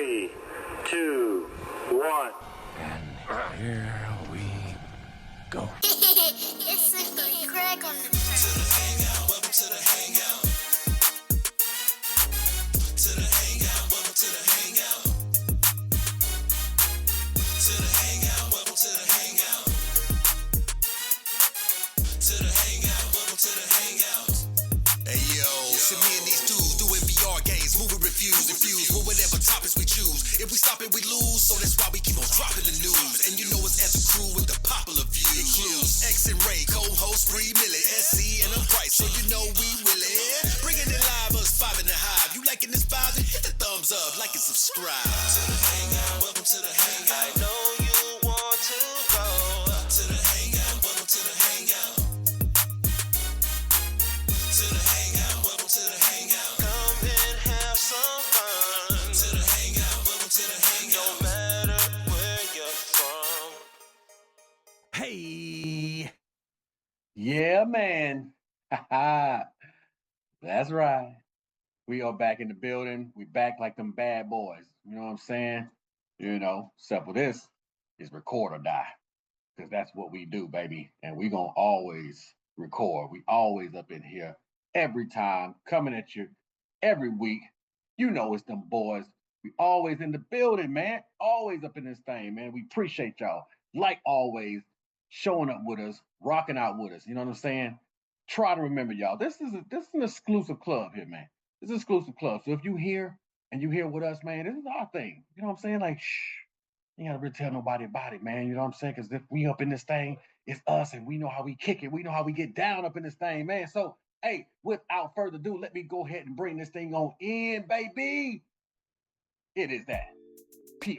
3, 2, 1. And here we go. It's simply Greg on the To the hangout, welcome to the hangout. To the hangout, welcome to the hangout. To the hangout, welcome to the hangout. To the hangout, welcome to the hangout. Hey yo, see me and these dudes doing VR games, movie reviews, infused with whatever topics we choose. If we stop it, we lose, so that's why we keep on dropping the news. And you know it's as a crew with the popular views. Includes X and Ray, co-host Bree, Millie, SC, and I'm Bryce, so you know we really bringing it live, us 5 in the hive. You liking this vibe? Then hit the thumbs up, like and subscribe. To the hangout, welcome to the hangout. I know you want to go. To the hangout, welcome to the hangout. To the hangout, welcome to the hangout. Come and have some fun. To the hangout, welcome to the hangout. No matter where you're from. Hey. Yeah, man. That's right. We are back in the building. We back like them bad boys. You know what I'm saying? Except for this is record or die. Because that's what we do, baby. And we gonna always record. We always up in here every time, coming at you every week. You know it's them boys. We always in the building, man. Always up in this thing, man. We appreciate y'all. Like always, showing up with us, rocking out with us. You know what I'm saying? Try to remember, y'all. This is an exclusive club here, man. This is an exclusive club. So if you here and you here with us, man, this is our thing. You know what I'm saying? Like, shh, you gotta really tell nobody about it, man. You know what I'm saying? Because if we up in this thing, it's us, and we know how we kick it. We know how we get down up in this thing, man. So, hey, without further ado, let me go ahead and bring this thing on in, baby. It is that PRICE,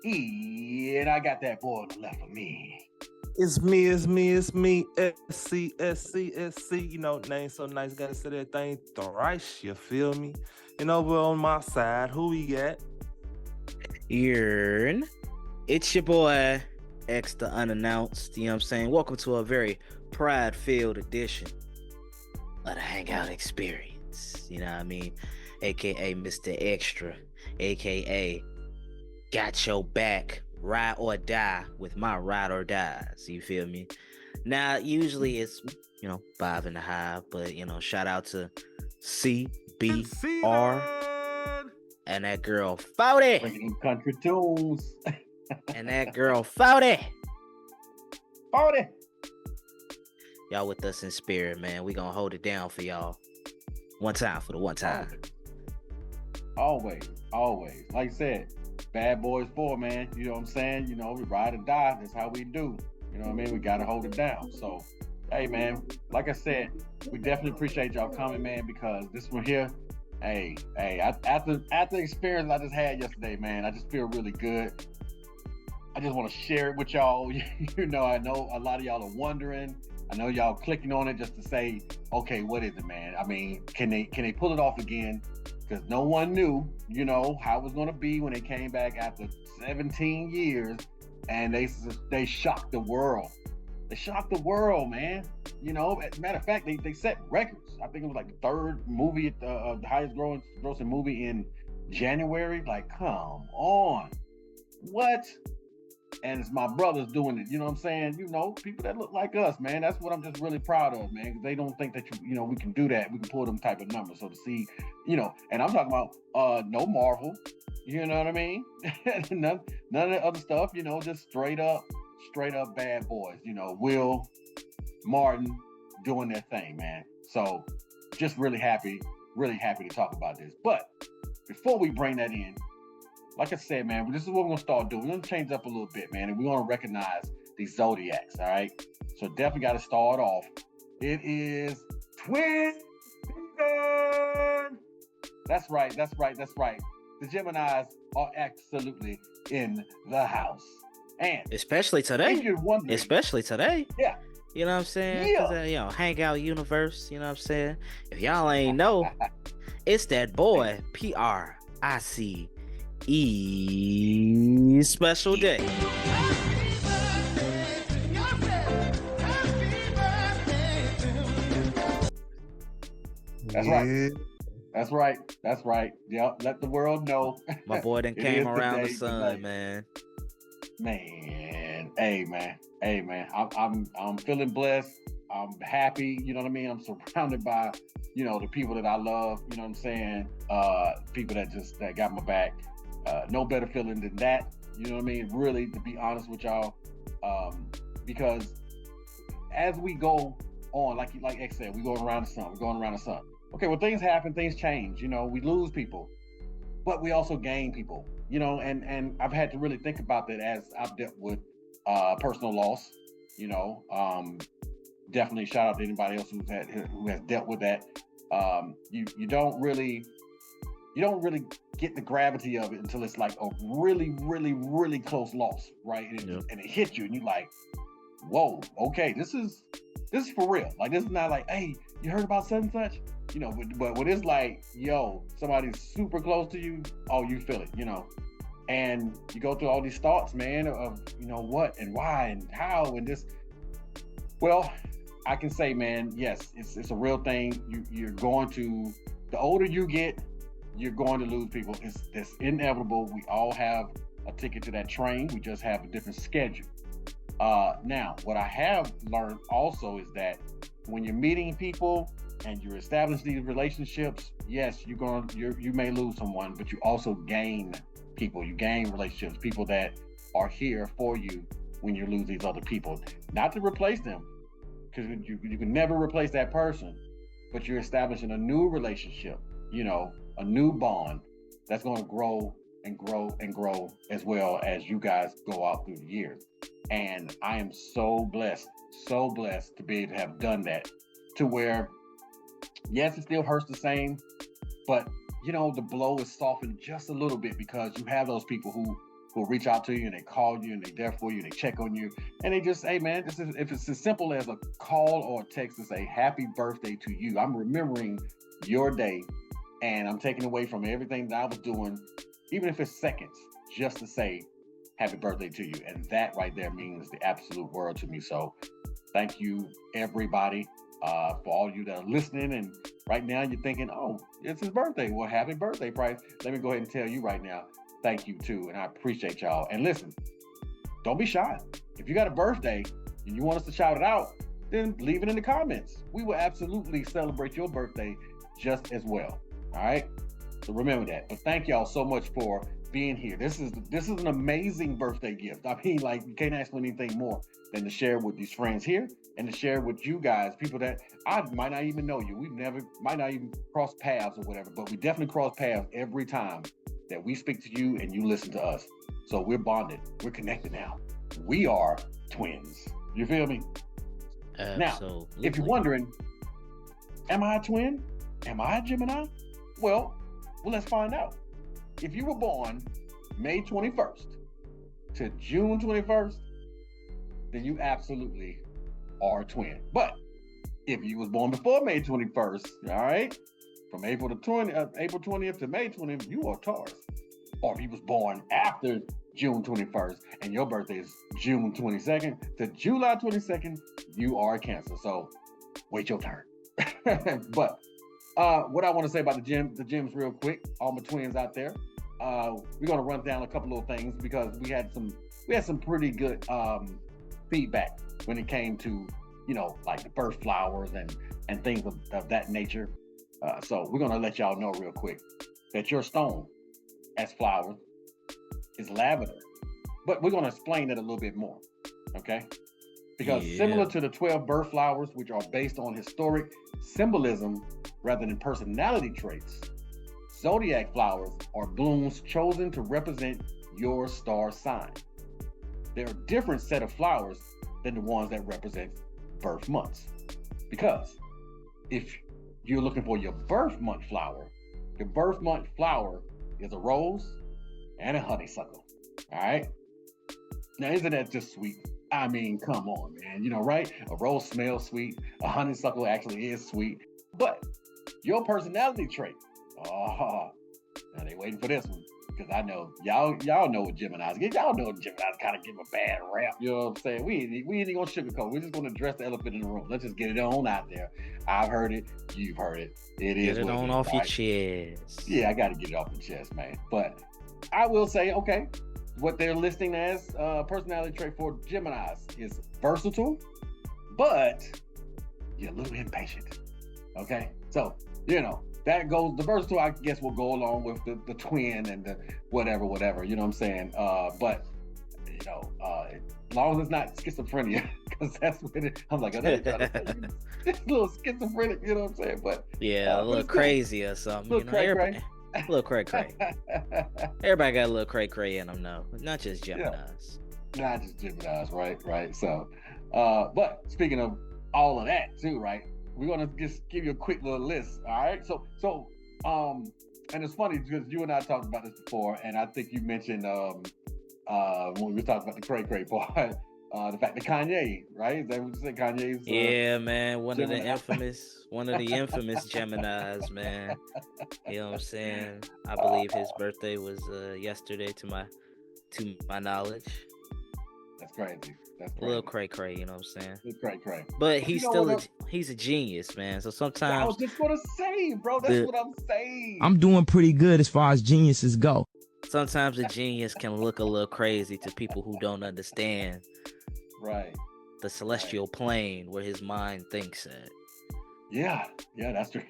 and I got that boy on the left of me. It's me, SC. You know, name so nice, gotta say that thing thrice, you feel me? And over on my side, who we got? Yearn. It's your boy, X the Unannounced, you know what I'm saying? Welcome to a very pride-filled edition of the Hangout Experience, you know what I mean? AKA Mr. Extra, AKA got your back, ride or die with my ride or dies, you feel me? Now, usually it's, 5 in the hive, but, shout out to CBR and that girl 40. Bringing them country tunes. And that girl 40. 40. Y'all with us in spirit, man. We gonna hold it down for y'all. One time for the one time. Always. Like I said, bad boys 4, man. You know what I'm saying? We ride or die. That's how we do. You know what I mean? We gotta hold it down. So, hey, man, like I said, we definitely appreciate y'all coming, man, because this one here, hey, after the experience I just had yesterday, man, I just feel really good. I just want to share it with y'all. I know a lot of y'all are wondering. I know y'all clicking on it just to say, okay, what is it, man? I mean, can they pull it off again? Because no one knew, how it was going to be when they came back after 17 years, and they shocked the world. They shocked the world, man. As a matter of fact, they set records. I think it was like the third movie, the highest grossing movie in January. Like, come on. What? And it's my brothers doing it. You know what I'm saying? People that look like us, man. That's what I'm just really proud of, man. Because they don't think that we can do that. We can pull them type of numbers. So to see, and I'm talking about no Marvel. You know what I mean? none of the other stuff. Just straight up bad boys. Will, Martin doing their thing, man. So just really happy to talk about this. But before we bring that in, like I said, man, this is what we're going to start doing. We're going to change up a little bit, man, and we're going to recognize these zodiacs, all right? So definitely got to start off. It is twin season. That's right. The Geminis are absolutely in the house. And especially today. Especially today. Yeah. You know what I'm saying? Yeah. Hangout universe, you know what I'm saying? If y'all ain't know, it's that boy, PRICE special day. That's right. That's right. That's right. Yep. Let the world know. My boy then It came is around the today, sun, today. man. Man, hey man, hey man. I'm feeling blessed. I'm happy. You know what I mean. I'm surrounded by, the people that I love. You know what I'm saying. People that got my back. No better feeling than that. You know what I mean. Really, to be honest with y'all, because as we go on, like X said, we're going around the sun. We're going around the sun. Okay, well, things happen, things change. We lose people, but we also gain people. And I've had to really think about that as I've dealt with personal loss. Definitely shout out to anybody else who has dealt with that. You don't really get the gravity of it until it's like a really, really, really close loss, right? And it hits you, and you're like, whoa, okay, this is for real. Like, this is not like, hey, you heard about such and such? But when it's like, yo, somebody's super close to you, oh, you feel it, and you go through all these thoughts, man, of, what and why and how and this. Well, I can say, man, yes, it's a real thing. You're going to, the older you get, you're going to lose people. It's inevitable. We all have a ticket to that train. We just have a different schedule. Now, what I have learned also is that when you're meeting people and you're establishing these relationships, yes, you may lose someone, but you also gain people. You gain relationships, people that are here for you when you lose these other people. Not to replace them, because you can never replace that person, but you're establishing a new relationship, a new bond that's going to grow and grow and grow as well as you guys go out through the years. And I am so blessed to be able to have done that, to where, yes, it still hurts the same, but the blow is softened just a little bit, because you have those people who reach out to you and they call you and they're there for you and they check on you and they just, hey man, if it's as simple as a call or a text to say happy birthday to you, I'm remembering your day and I'm taking away from everything that I was doing, even if it's seconds, just to say happy birthday to you. And that right there means the absolute world to me. So thank you, everybody, for all you that are listening. And right now you're thinking, oh, it's his birthday. Well, happy birthday, Price. Let me go ahead and tell you right now, thank you too. And I appreciate y'all. And listen, don't be shy. If you got a birthday and you want us to shout it out, then leave it in the comments. We will absolutely celebrate your birthday just as well. All right. So remember that. But thank y'all so much for being here. This is an amazing birthday gift. I mean, like, you can't ask for anything more than to share with these friends here and to share with you guys, people that I might not even know you. Might not even cross paths or whatever, but we definitely cross paths every time that we speak to you and you listen to us. So we're bonded. We're connected now. We are twins. You feel me? Absolutely. Now, if you're wondering, am I a twin? Am I a Gemini? Well, let's find out. If you were born May 21st to June 21st, then you absolutely are a twin. But if you was born before May 21st, all right, from April 20th to May 20th, you are Taurus. Or if you was born after June 21st and your birthday is June 22nd to July 22nd, you are a Cancer. So wait your turn. But what I want to say about the gyms real quick, all my twins out there, we're going to run down a couple of things because we had some pretty good feedback when it came to, like the birth flowers and things of that nature. So we're going to let y'all know real quick that your stone as flowers is lavender, but we're going to explain that a little bit more. Okay. Because similar to the 12 birth flowers, which are based on historic symbolism rather than personality traits, zodiac flowers are blooms chosen to represent your star sign. They're a different set of flowers than the ones that represent birth months. Because if you're looking for your birth month flower is a rose and a honeysuckle. All right. Now, isn't that just sweet? I mean, come on, man. Right? A rose smells sweet. A honeysuckle actually is sweet. But your personality trait, now they waiting for this one. because I know y'all know what Gemini's get. Y'all know Gemini's kind of give a bad rap. You know what I'm saying? We ain't gonna sugarcoat. We're just gonna address the elephant in the room. Let's just get it on out there. I've heard it. You've heard it. It is. Get it what on is, off your right? chest. Yeah, I got to get it off the chest, man. But I will say, okay, what they're listing as personality trait for Geminis is versatile, but you're a little impatient. Okay, so that goes. The versatile, I guess, will go along with the twin and the whatever. You know what I'm saying? But as long as it's not schizophrenia, because that's what I'm like. It's a little schizophrenic. You know what I'm saying? But yeah, a little crazy or something. Little cray-cray. A little cray. Everybody got a little cray in them, though. Not just Geminis. Yeah. Not just Geminis, right? So, but speaking of all of that too, right? We're gonna just give you a quick little list. All right. So, and it's funny because you and I talked about this before, and I think you mentioned when we were talking about the cray part, the fact that Kanye, right? Is that what you said? Kanye's yeah, man. One of the Gemini. infamous Geminis, man. You know what I'm saying? I believe his birthday was yesterday to my knowledge. That's crazy. That's A little cray, you know what I'm saying? It's cray. But he's still what, he's a genius, man. So I sometimes was just gonna say, bro. That's what I'm saying. I'm doing pretty good as far as geniuses go. sometimes a genius can look a little crazy to people who don't understand Right. the celestial plane where his mind thinks at. Yeah, that's true.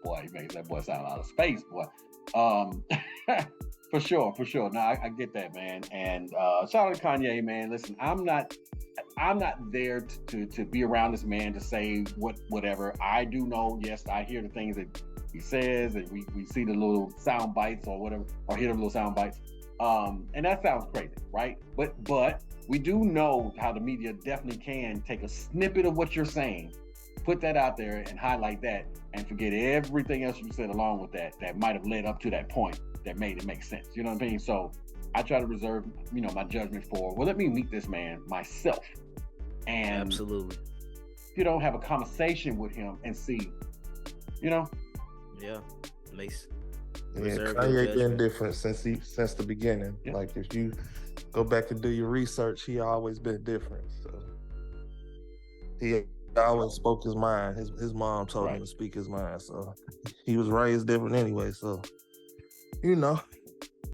Boy, he makes that boy sound out of space, boy. For sure. No, I get that, man. And shout out to Kanye, man. Listen, I'm not there to be around this man to say whatever. I do know, yes, I hear the things that he says, and we see the little sound bites or whatever, or hear the little sound bites. And that sounds crazy, right? But we do know how the media definitely can take a snippet of what you're saying, put that out there and highlight that, and forget everything else you said along with that might have led up to that point that made it make sense. You know what I mean? So I try to reserve, my judgment for, well, let me meet this man myself. And Absolutely. have a conversation with him and see, Yeah. Makes Yeah, reserve your Kanye been judgment. different since the beginning. Yeah. Like if you go back and do your research, he always been different. So he always spoke his mind. His mom told him Right. to speak his mind. So he was raised different anyway. So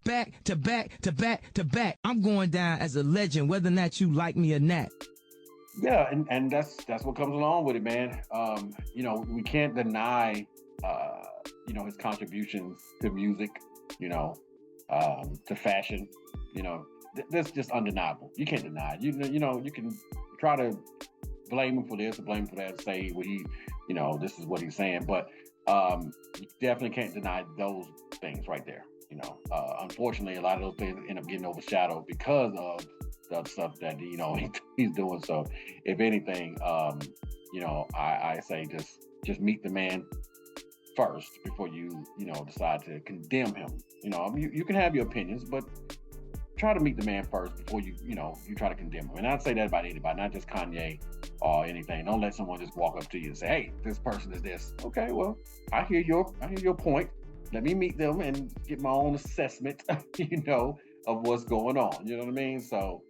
Back to back to back to back. I'm going down as a legend, whether or not you like me or not. yeah, and that's what comes along with it, man. We can't deny his contributions to music, to fashion, that's just undeniable. You can't deny it. You can try to blame him for this or blame him for that, say what he, this is what he's saying, but you definitely can't deny those things right there. Unfortunately, a lot of those things end up getting overshadowed because of the stuff that he's doing. So, if anything, I say just meet the man first before you decide to condemn him. You can have your opinions, but try to meet the man first before you try to condemn him. And I'd say that about anybody, not just Kanye or anything. Don't let someone just walk up to you and say, "Hey, this person is this." Okay, well, I hear your point. Let me meet them and get my own assessment, of what's going on. You know what I mean? So,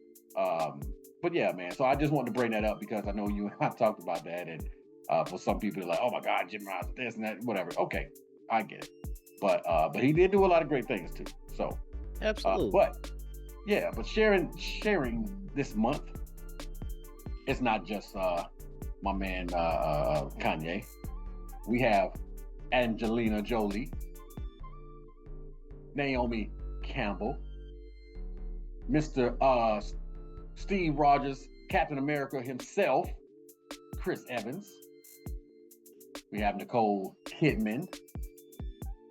but yeah, man. So I just wanted to bring that up because I know you and I talked about that, and for some people, they're like, "Oh my God, Jim Ross, this and that, whatever." Okay, I get it. But he did do a lot of great things too. So, Absolutely. but sharing this month, it's not just my man Kanye. We have Angelina Jolie, Naomi Campbell, Mr. Steve Rogers, Captain America himself, Chris Evans. We have Nicole Kidman.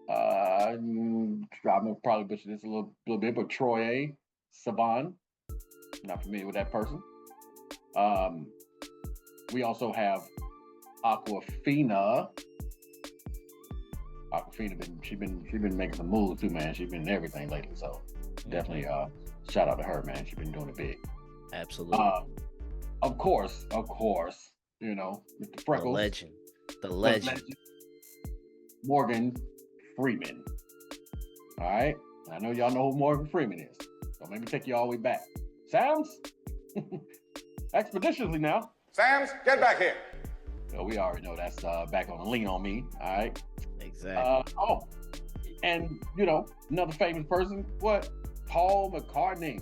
I'm gonna probably butcher this a little bit, but Troye Sivan. Not familiar with that person. We also have Aquafina. She's been making some moves too, man. She's been in everything lately, so definitely shout out to her, man. She's been doing it big. Absolutely. Of course, Mr. Freckles, The legend. Morgan Freeman. All right, I know y'all know who Morgan Freeman is. So let me take you all the way back. Sam's? Expeditiously now. Sam's, get back here. So we already know that's back on the Lean on Me. All right. Exactly. And another famous person, what? Paul McCartney.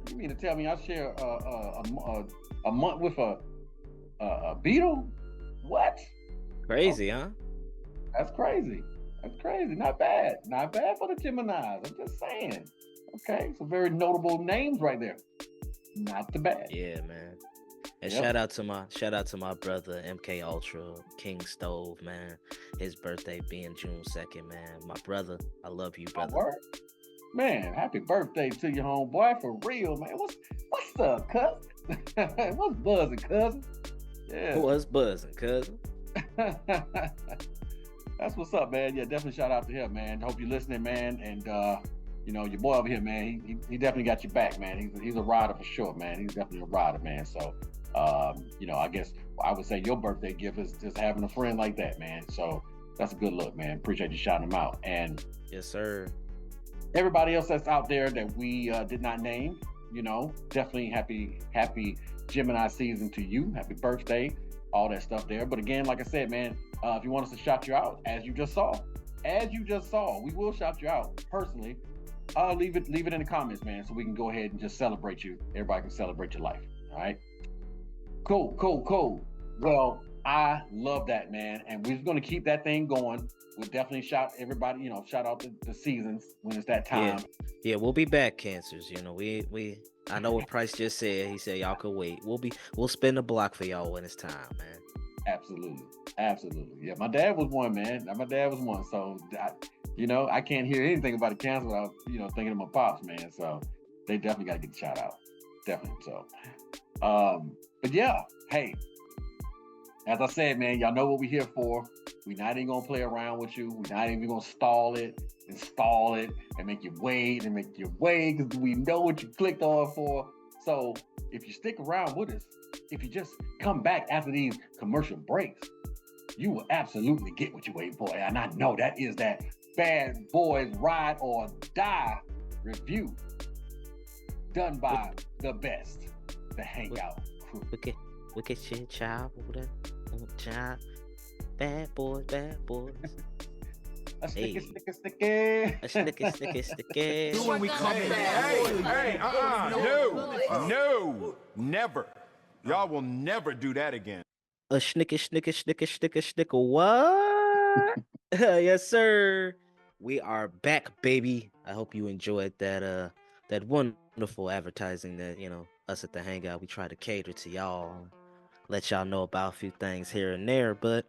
You mean to tell me I share a month with a Beatle? What? Crazy, huh? That's crazy. That's crazy. Not bad. Not bad for the Geminis. I'm just saying. Okay, some very notable names right there. Not too bad. Yeah, man. And Yep. shout out to my brother MK Ultra, King Stove, man. His birthday being June 2nd, man. My brother, I love you, brother. Word. Man, happy birthday to your homeboy for real, man. What's up, cousin? What's buzzing, cousin? Yeah. What's buzzing, cousin? That's what's up, man. Yeah, definitely shout out to him, man. Hope you're listening, man. And your boy over here, man, he definitely got your back, man. He's a rider for sure, man. He's definitely a rider, man. So I guess I would say your birthday gift is just having a friend like that, man. So that's a good look, man. Appreciate you shouting him out. And Yes, sir. everybody else that's out there that we did not name, definitely happy Gemini season to you. Happy birthday, all that stuff there. But again, like I said, man, if you want us to shout you out, as you just saw, we will shout you out personally. Leave it in the comments, man, so we can go ahead and just celebrate you. Everybody can celebrate your life. All right. Cool. Well, I love that, man, and we're just gonna keep that thing going. We'll definitely shout everybody, shout out the seasons when it's that time. Yeah, we'll be back, Cancers. We I know what Price just said. He said y'all could wait. We'll spin the block for y'all when it's time, man. Absolutely. Yeah, my dad was one, man. So I can't hear anything about a cancer without thinking of my pops, man. So they definitely got to get the shout out. Definitely. So, but yeah, hey, as I said, man, y'all know what we're here for. We're not even gonna play around with you. We're not even gonna install it, and make you wait because we know what you clicked on for. So if you stick around with us, if you just come back after these commercial breaks, you will absolutely get what you're waiting for. And I know that is that Bad Boys Ride or Die review done by the best, the Hangout crew. Wicked shit, child. Child. Bad boys. A sticky. A sticky. When we come in. Hey, no, never. Y'all will never do that again. A snicker. What? Yes, sir. We are back, baby. I hope you enjoyed that wonderful advertising that us at the Hangout. We try to cater to y'all, let y'all know about a few things here and there, but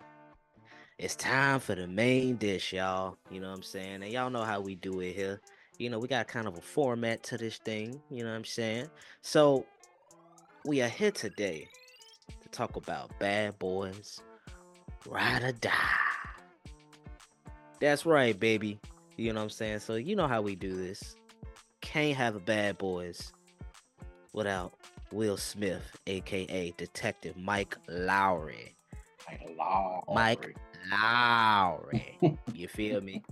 it's time for the main dish, y'all. You know what I'm saying? And y'all know how we do it here. We got kind of a format to this thing. You know what I'm saying? So we are here today to talk about Bad Boys Ride or Die. That's right, baby. You know what I'm saying? So you know how we do this. Can't have a Bad Boys without Will Smith, aka Detective Mike Lowry. Mike Lowry. You feel me?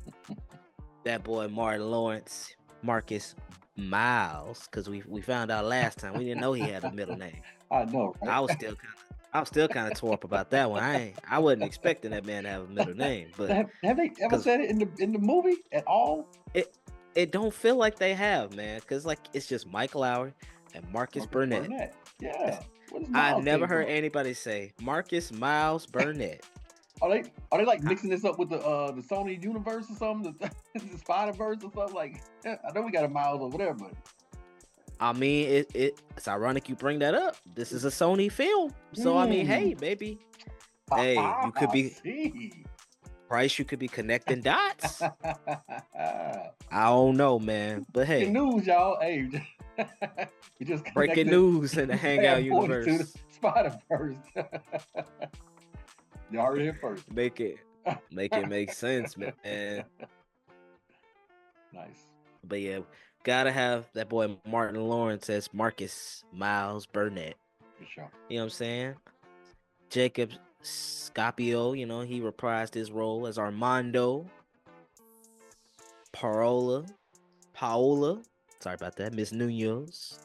That boy Martin Lawrence, Marcus Miles, because we found out last time we didn't know he had a middle name. I know, right? I was still kind of tore up about that one. I wasn't expecting that man to have a middle name, but have they ever said it in the movie at all? It don't feel like they have, man, because it's just Mike Lowry and Marcus Burnett. Yeah. I've never heard anybody say Marcus Miles Burnett. Are they like mixing this up with the Sony universe or something? The Spider-Verse or something? Like, I know we got a Miles over there, but I mean, it's ironic you bring that up. This is a Sony film, so I mean, hey, baby, hey, you could be Price. You could be connecting dots. I don't know, man, but hey, news, y'all. Hey, you just breaking news in the Hangout universe. To the Spider-Verse. You already here first. Make it make sense, man. Nice. But yeah, gotta have that boy Martin Lawrence as Marcus Miles Burnett. For sure. You know what I'm saying? Jacob Scapio, he reprised his role as Armando Parola. Paola. Sorry about that. Miss Nunez.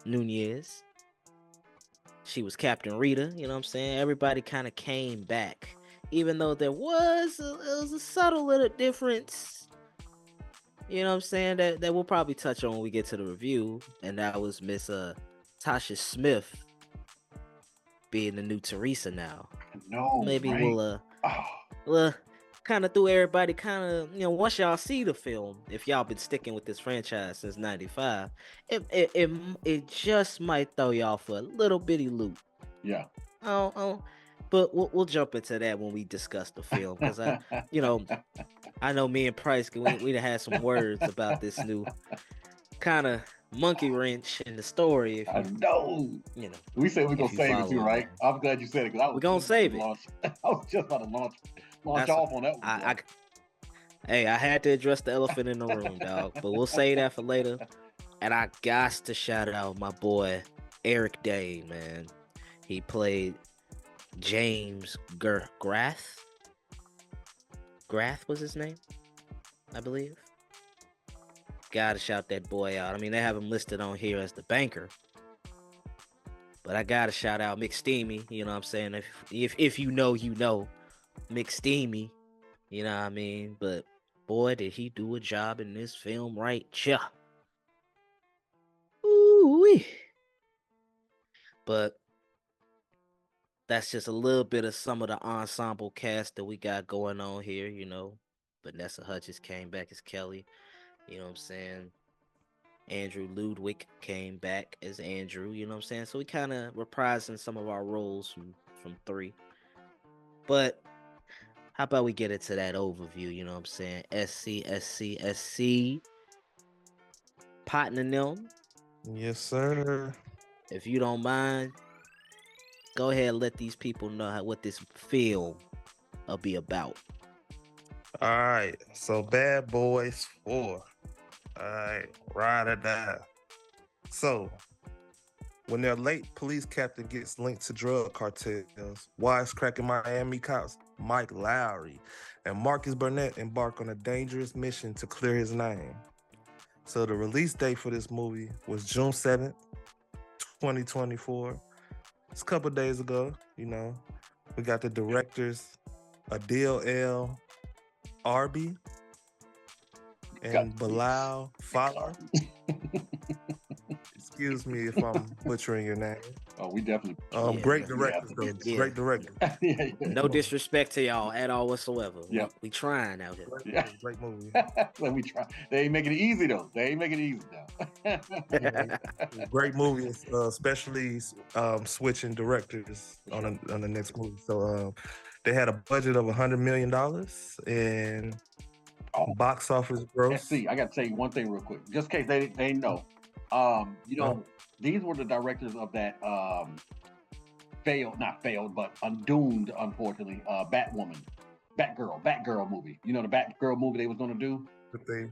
She was Captain Rita. You know what I'm saying? Everybody kind of came back, even though there was a subtle little difference. You know what I'm saying? That we'll probably touch on when we get to the review, and that was Miss Tasha Smith being the new Teresa now. No, Maybe right? we'll kind of threw everybody once y'all see the film, if y'all been sticking with this franchise since '95, it just might throw y'all for a little bitty loop. Yeah. Oh, but we'll jump into that when we discuss the film, because I know me and Price we done had some words about this new kind of monkey wrench in the story. I know. We said we're gonna save it too, right? I'm glad you said it, because we're gonna save it. I was just about to launch off on that one. Hey, I had to address the elephant in the room, dog. But we'll save that for later. And I got to shout out my boy Eric Day, man. He played James Grath. Grath was his name, I believe. Gotta shout that boy out. I mean, they have him listed on here as the banker, but I gotta shout out Mick Steamy. You know what I'm saying? If you know, Mick Steamy. You know what I mean? But boy, did he do a job in this film, right? Yeah. Ooh-wee. But that's just a little bit of some of the ensemble cast that we got going on here. Vanessa Hudgens came back as Kelly. You know what I'm saying? Andrew Ludwig came back as Andrew. You know what I'm saying? So we kind of reprising some of our roles from 3. But how about we get into that overview? You know what I'm saying? SC. Potting and them. Yes, sir. If you don't mind, go ahead and let these people know what this film will be about. All right. So Bad Boys 4. All right. Ride or die. So when their late police captain gets linked to drug cartels, wisecracking Miami cops Mike Lowry and Marcus Burnett embark on a dangerous mission to clear his name. So the release date for this movie was June 7th, 2024. It's a couple days ago. We got the directors Adil L. Arbi and Bilal Fowler. Excuse me if I'm butchering your name. Oh, we definitely. Great directors, though. Yeah. Great director. Yeah. No disrespect to y'all at all whatsoever. Yep. We trying out here. Great movie. Let me try. They ain't making it easy though. Great movie, especially switching directors on the next movie. So they had a budget of $100 million and box office gross. See, I got to tell you one thing real quick, just in case they know. These were the directors of that undoomed, unfortunately, Batgirl movie. The Batgirl movie they was gonna do. The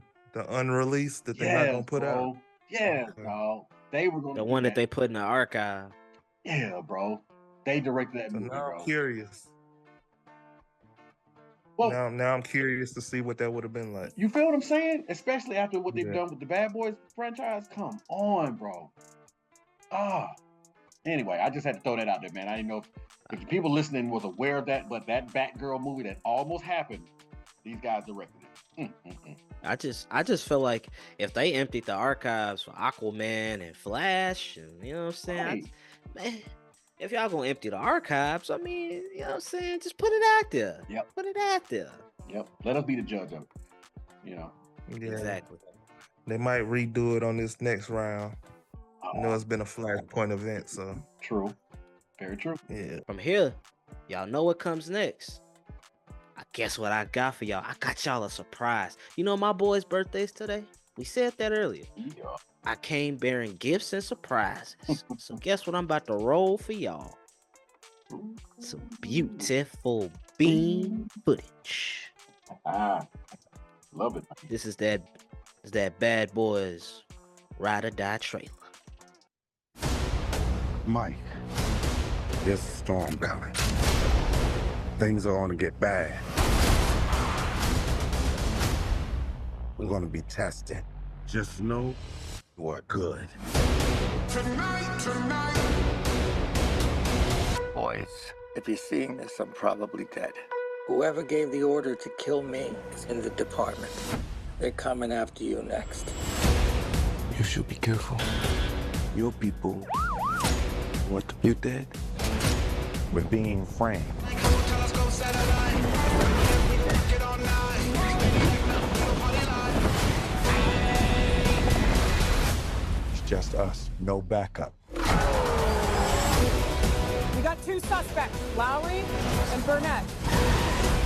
unreleased that they're not gonna put out. Yeah, bro. They were gonna. The one that they put in the archive. Yeah, bro. They directed that movie, now bro. I'm curious. Well, now I'm curious to see what that would have been like. You feel what I'm saying? Especially after what they've done with the Bad Boys franchise. Come on, bro. Anyway, I just had to throw that out there, man. I didn't know if the people listening was aware of that, but that Batgirl movie that almost happened, these guys directed it. I just feel like if they emptied the archives for Aquaman and Flash, and you know what I'm saying, man, if y'all gonna empty the archives, I mean, you know what I'm saying, just put it out there. Yep. Put it out there. Yep. Let us be the judge of it. Yeah. Exactly. They might redo it on this next round. It's been a flashpoint event, so. True. Very true. Yeah. From here, y'all know what comes next. I guess what I got for y'all. I got y'all a surprise. My boy's birthday's today. We said that earlier. Yeah. I came bearing gifts and surprises. So guess what I'm about to roll for y'all? Some beautiful beam footage. Love it. This is that Bad Boys Ride or Die trailer. Mike, there's a storm coming. Things are going to get bad. We're going to be tested. Just know you are good. Boys, if you're seeing this, I'm probably dead. Whoever gave the order to kill me is in the department. They're coming after you next. You should be careful. Your people want you dead. We're being framed. It's just us, no backup. We got 2 suspects, Lowry and Burnett.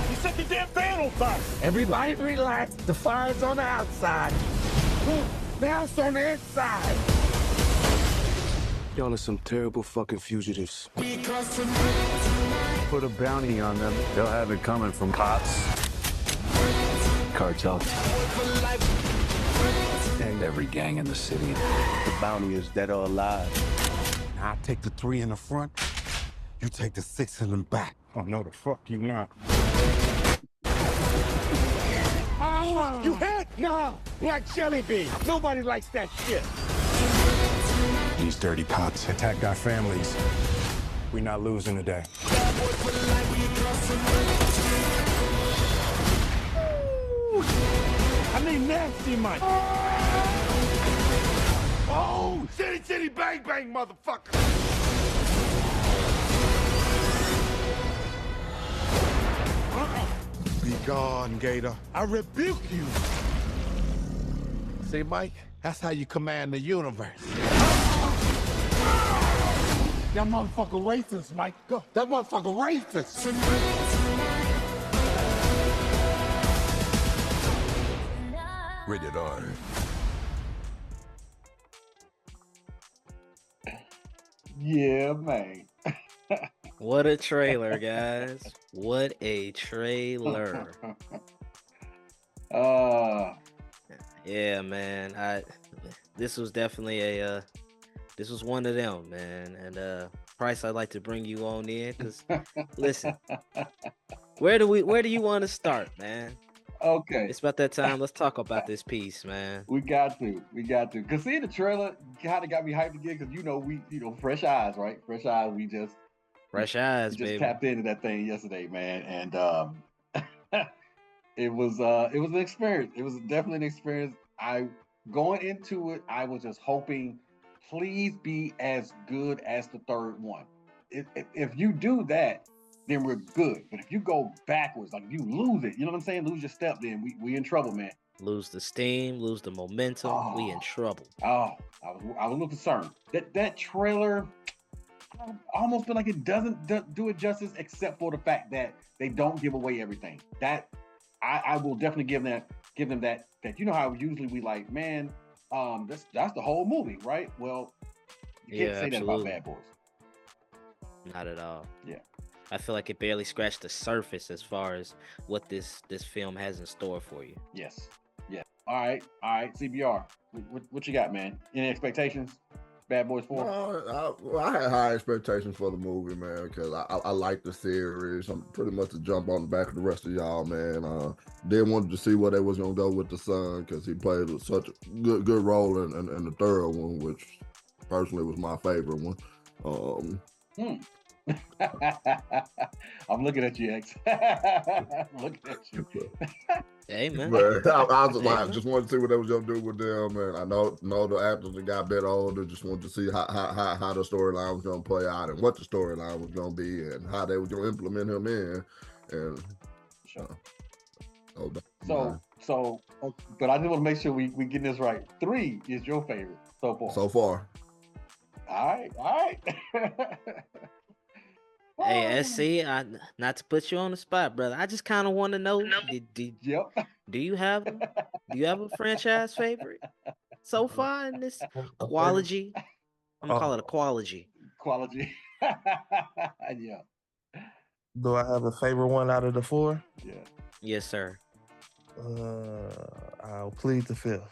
You set the damn van on fire. Everybody relax. The fire's on the outside. Now it's on the inside. Y'all are some terrible fucking fugitives. Put a bounty on them. They'll have it coming from cops, cartels, and every gang in the city. The bounty is dead or alive. I'll take the 3 in the front. You take the 6 in the back. Oh, no, the fuck you not. You hit? No, like jelly bean. Nobody likes that shit. These dirty cops attacked our families. We're not losing today. I need nasty Mike. Oh, city, city, bang, bang, motherfucker. Be gone, Gator. I rebuke you. See, Mike, that's how you command the universe. That motherfucker racist, Mike. Go. That motherfucker racist. Rated R. Yeah, man. What a trailer, guys. What a trailer. Yeah, man. This was definitely this was one of them, man. And Price, I'd like to bring you on in because listen, where do you want to start, man? Okay. It's about that time. Let's talk about this piece, man. We got to. Cause seeing the trailer kind of got me hyped again. Cause fresh eyes, right? Fresh eyes. Fresh eyes, just baby. tapped into that thing yesterday, man, and it was an experience. It was definitely an experience. Going into it, I was just hoping, please be as good as the third one. If you do that, then we're good. But if you go backwards, like if you lose it, you know what I'm saying? Lose your step, then we in trouble, man. Lose the steam, lose the momentum. We in trouble. Oh, I was a little concerned. That trailer, I almost feel like it doesn't do it justice, except for the fact that they don't give away everything. That I will definitely give them that you know how usually we like, man, that's the whole movie, right? Well, you can't say absolutely. that about Bad Boys. Not at all. Yeah. I feel like it barely scratched the surface as far as what this film has in store for you. Yes. Yeah. All right. CBR. What you got, man? Any expectations? Bad Boys 4? I had high expectations for the movie, man, because I like the series. I'm pretty much to jump on the back of the rest of y'all, man. Then wanted to see where they was gonna go with the son, because he played such a good role in the third one, which personally was my favorite one. I'm looking at you, X. Looking at you. Hey, man. I was like, just wanted to see what they was gonna do with them, and I know the actors that got better older. Just wanted to see how the storyline was gonna play out and what the storyline was gonna be and how they was gonna implement him in. And so, but I just want to make sure we get this right. 3 is your favorite so far. So far. All right. Hey, SC, not to put you on the spot, brother. I just kind of want to know, do you have a franchise favorite so far in this quality? I'm gonna call it a quality. Quality. Yeah. Do I have a favorite one out of the 4? Yeah. Yes, sir. I'll plead the 5th.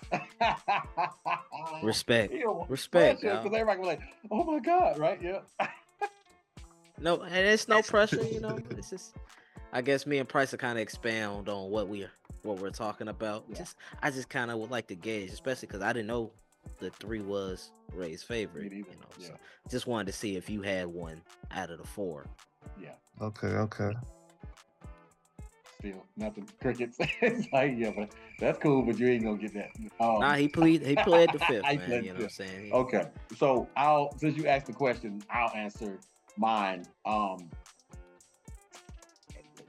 Respect. Because everybody was like, "Oh my God!" Right? Yeah. No, and it's no pressure, you know. This is, I guess, me and Price will kind of expound on what what we're talking about. Yeah. I just kind of would like to gauge, especially because I didn't know the 3 was Ray's favorite. Me You neither. know, Yeah. so just wanted to see if you had one out of the 4. Yeah. Okay. Still nothing. Crickets. It's like, yeah, but that's cool. But you ain't gonna get that. Nah, he played the 5th, I man. played You know what I'm saying? Okay, so since you asked the question, I'll answer mine.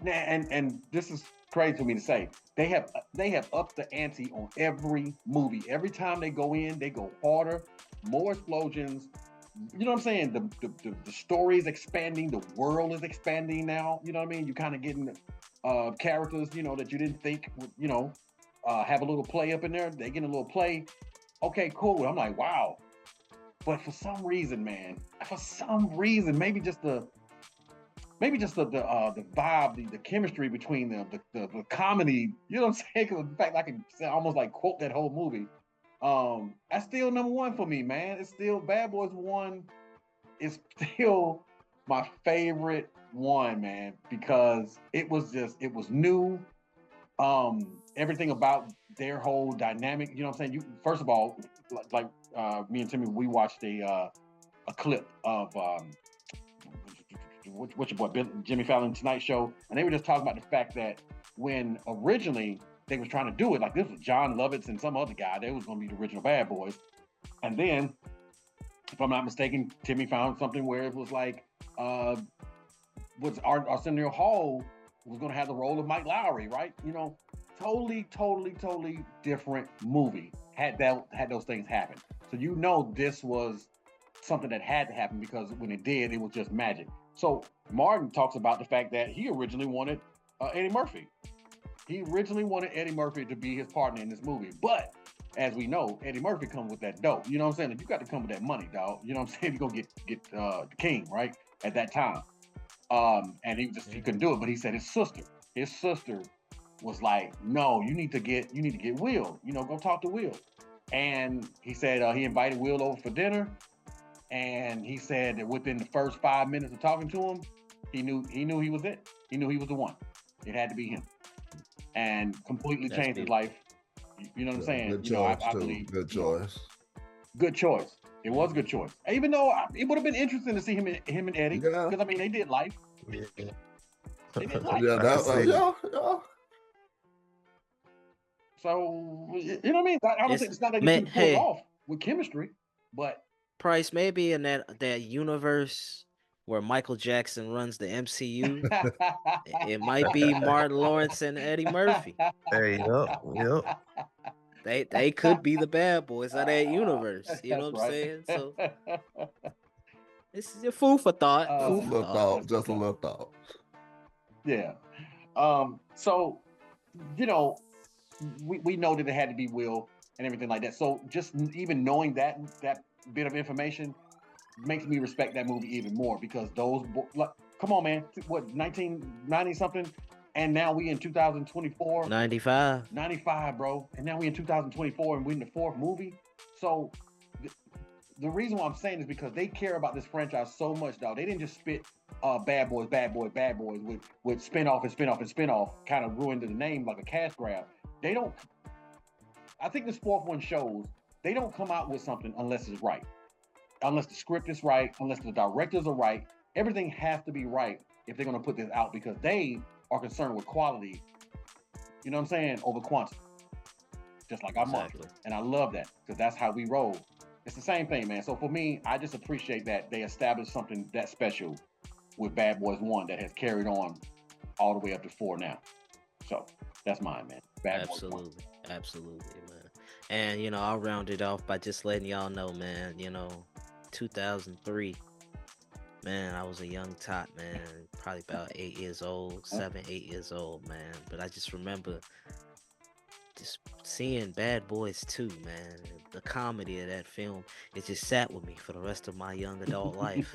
And this is crazy for me to say. They have upped the ante on every movie. Every time they go in, they go harder, more explosions. You know what I'm saying? The story is expanding, the world is expanding now. You know what I mean? You kind of getting characters, you know, that you didn't think would, you know, have a little play up in there. They get a little play. Okay, cool. I'm like, wow. But for some reason, man, maybe just the vibe, the chemistry between them, the comedy, you know what I'm saying? 'Cause in fact, I can almost like quote that whole movie. That's still number 1 for me, man. It's still Bad Boys 1 is still my favorite one, man, because it was new. Everything about their whole dynamic, you know what I'm saying? First of all, like me and Timmy, we watched a clip of what's your boy Jimmy Fallon Tonight Show, and they were just talking about the fact that when originally they was trying to do it, like this was John Lovitz and some other guy, they was going to be the original Bad Boys, and then, if I'm not mistaken, Timmy found something where it was like, was Arsenio Hall was going to have the role of Mike Lowry, right? You know, totally different movie had those things happen. So you know this was something that had to happen, because when it did, it was just magic. So Martin talks about the fact that he originally wanted Eddie Murphy. He originally wanted Eddie Murphy to be his partner in this movie, but as we know, Eddie Murphy comes with that dope. You know what I'm saying? Like, you got to come with that money, dog. You know what I'm saying? You're gonna get the king, right? At that time. And he couldn't do it, but he said his sister was like, no, you need to get Will, you know, go talk to Will. And he said he invited Will over for dinner, and he said that within the first 5 minutes of talking to him, he knew he was it. He knew he was the one. It had to be him, and completely changed his life. You know what I'm saying? Good You know, choice, I too. believe Good choice. Good choice. It was a good choice. Even though it would have been interesting to see him and Eddie, because I mean they did life. Yeah. They did life. Yeah, yeah. So you know what I mean? I don't think it's not that they couldn't pull it off with chemistry, but Price, maybe in that universe where Michael Jackson runs the MCU, it might be Martin Lawrence and Eddie Murphy. Hey, yep. They could be the bad boys of that universe. You know what I'm right. saying? So this is a food for thought. Just a little thought. Yeah. So, you know, we know that it had to be Will and everything like that. So just even knowing that bit of information makes me respect that movie even more, because those, like, come on, man, what, 1990 something, and now we in 2024. 95, bro, and now we in 2024, and we in the 4th movie. So the reason why I'm saying is because they care about this franchise so much, dog. They didn't just spit Bad Boys with spin-off and spin-off and spin-off, kind of ruined the name like a cash grab. They don't. I think this 4th one shows they don't come out with something unless it's right, unless the script is right, unless the directors are right. Everything has to be right if they're going to put this out, because they are concerned with quality. You know what I'm saying? Over quantity, just like our mantra. And I love that, because that's how we roll. It's the same thing, man. So for me, I just appreciate that they established something that special with Bad Boys 1 that has carried on all the way up to 4 now. So that's mine, man. Absolutely, man. And you know, I'll round it off by just letting y'all know, man. You know, 2003. Man, I was a young tot, man. Probably about 8 years old, 7, 8 years old, man. But I just remember just seeing Bad Boys 2, man. The comedy of that film, it just sat with me for the rest of my young adult life.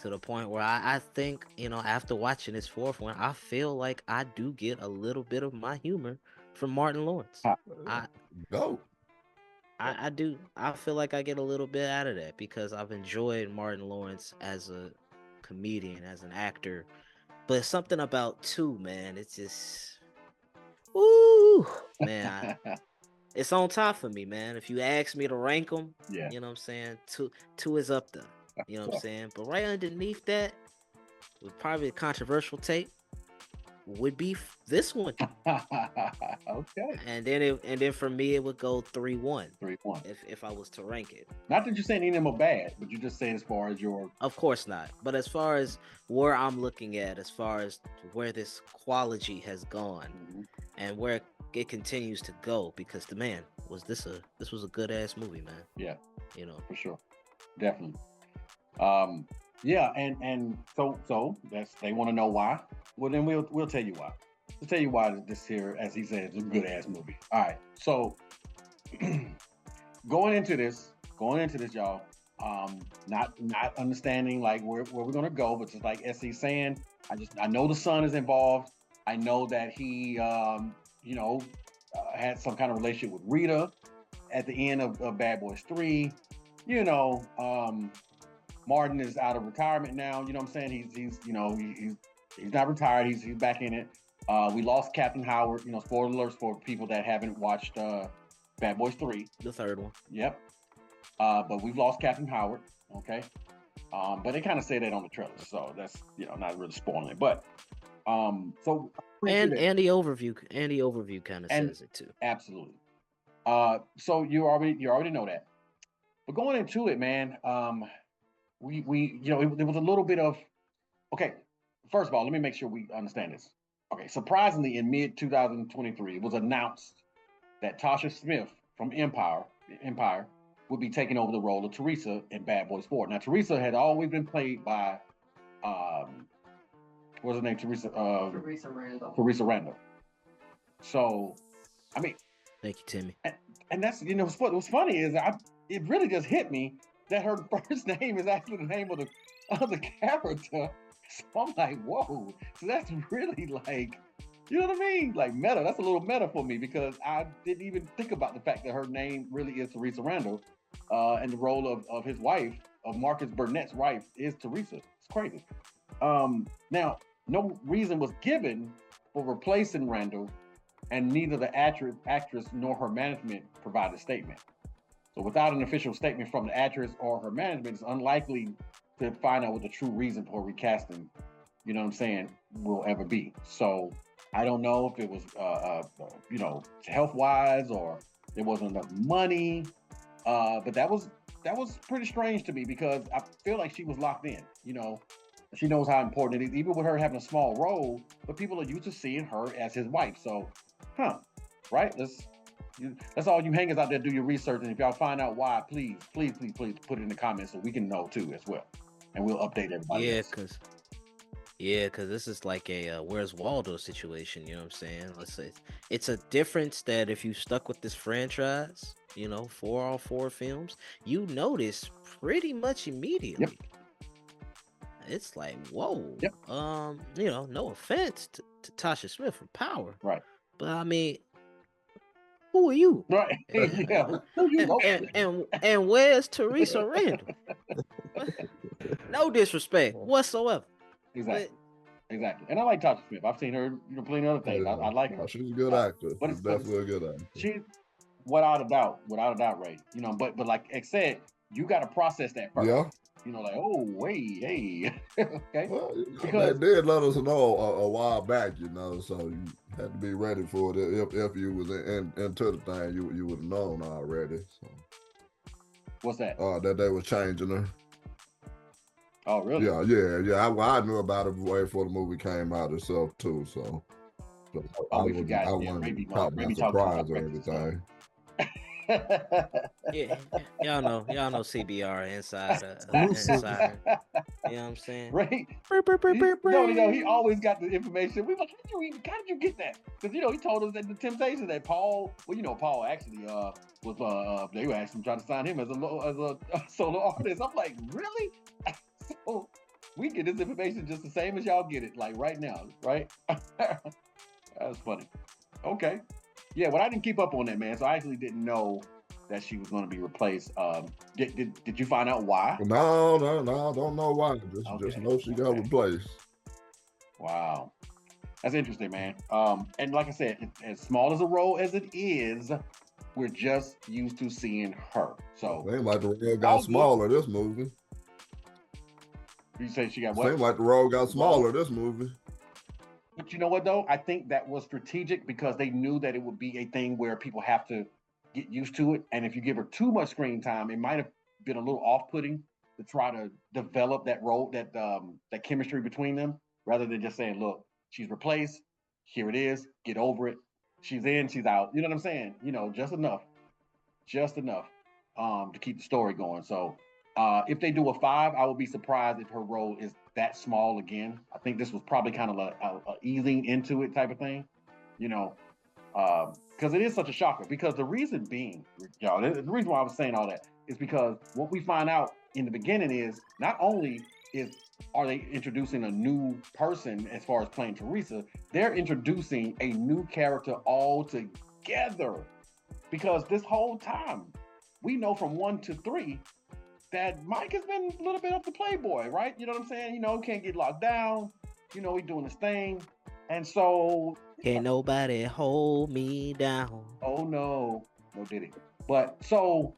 To the point where I think, you know, after watching this 4th one, I feel like I do get a little bit of my humor from Martin Lawrence. I do. I feel like I get a little bit out of that, because I've enjoyed Martin Lawrence as a comedian, as an actor. But something about 2, man, it's just, Ooh, man, it's on top for me, man. If you ask me to rank them, Yeah. you know what I'm saying? Two is up there. You know what I'm saying? But right underneath that, with probably a controversial take, would be this one. Okay. And then for me it would go 3-1. 3-1. If I was to rank it. Not that you're saying any of them are bad, but you're just saying as far as your. Of course not. But as far as where I'm looking at, as far as where this quality has gone, and where it continues to go, because this was a good ass movie, man. Yeah. You know, for sure, definitely. Yeah, and so that's they want to know why. Well, then we'll tell you why. We'll tell you why this here, as he said, is a good ass movie. All right, so going into this, y'all, not understanding like where we're gonna go, but just like SC saying, I know the son is involved. I know that he had some kind of relationship with Rita at the end of Bad Boys 3. Martin is out of retirement now. You know what I'm saying? He's not retired. He's back in it. We lost Captain Howard. Spoiler alerts for people that haven't watched Bad Boys 3. The third one. Yep. But we've lost Captain Howard. Okay. But they kind of say that on the trailer, so that's not really spoiling it. But so and the overview kind of says it too. Absolutely. So you already know that. But going into it, man, we there was a little bit of, okay, first of all, let me make sure we understand this. Okay, surprisingly, in mid 2023, it was announced that Tasha Smith from Empire would be taking over the role of Teresa in Bad Boys 4. Now, Teresa had always been played by what's her name? Teresa Randall. So, I mean, thank you, Timmy. And that's what's funny is it really just hit me that her first name is actually the name of the character. So I'm like, whoa. So that's really like, you know what I mean? Like meta. That's a little meta for me because I didn't even think about the fact that her name really is Teresa Randall. And the role of his wife, of Marcus Burnett's wife, is Teresa. It's crazy. Now, no reason was given for replacing Randall, and neither the actress nor her management provided a statement. So without an official statement from the actress or her management, it's unlikely to find out what the true reason for recasting, you know what I'm saying, will ever be. So I don't know if it was, health-wise or there wasn't enough money. But that was pretty strange to me because I feel like she was locked in. She knows how important it is, even with her having a small role. But people are used to seeing her as his wife. So, right? That's all you hangers out there. Do your research, and if y'all find out why, please put it in the comments so we can know too as well, and we'll update everybody. Yeah, because this is like a Where's Waldo situation. You know what I'm saying? Let's say it's a difference that if you stuck with this franchise, for all 4 films, you notice pretty much immediately. Yep. It's like, whoa. Yep. No offense to Tasha Smith from Power, right? But I mean, who are you? Right. Yeah. And where's Teresa Randall? No disrespect whatsoever. Exactly. Exactly. And I like Tasha Smith. I've seen her, plenty of other things. I like her. She's a good actor. But it's definitely a good actor. She's without a doubt, Ray. But like I said, you got to process that first. Yeah. Like, oh, wait, hey. Okay. Well, they did let us know a while back, so you had to be ready for it. If you was into the thing, you would have known already. So. What's that? That they were changing her. Oh, really? Yeah. I knew about it way before the movie came out itself too. So I wasn't surprised or anything. Yeah, y'all know CBR inside. You know what I'm saying? Right. He always got the information. We like, how did you get that? Because he told us that the Temptations that Paul. Well, Paul actually was they were actually trying to sign him as a solo artist. I'm like, really? So we get this information just the same as y'all get it, like right now, right? That's funny. Okay. Yeah, well, I didn't keep up on that, man. So I actually didn't know that she was going to be replaced. Did you find out why? No, don't know why. Just know she got replaced. Wow. That's interesting, man. And like I said, as small as a role as it is, we're just used to seeing her. So Seems like the role got smaller this movie. You say she got what? Seems like the role got smaller this movie. But you know what though? I think that was strategic because they knew that it would be a thing where people have to get used to it. And if you give her too much screen time, it might have been a little off-putting to try to develop that role, that chemistry between them, rather than just saying, look, she's replaced, here it is, get over it. She's in, she's out. You know what I'm saying? You know, just enough to keep the story going. So if they do a 5, I would be surprised if her role is that small again. I think this was probably kind of a easing into it type of thing, you know, because it is such a shocker. Because the reason being, y'all, the reason why I was saying all that is because what we find out in the beginning is not only are they introducing a new person as far as playing Teresa, they're introducing a new character altogether. Because this whole time, we know from 1 to 3 that Mike has been a little bit of the playboy, right? You know what I'm saying? You know, can't get locked down. You know, he's doing his thing. And so... Can't nobody hold me down. Oh, no. No did it. But so,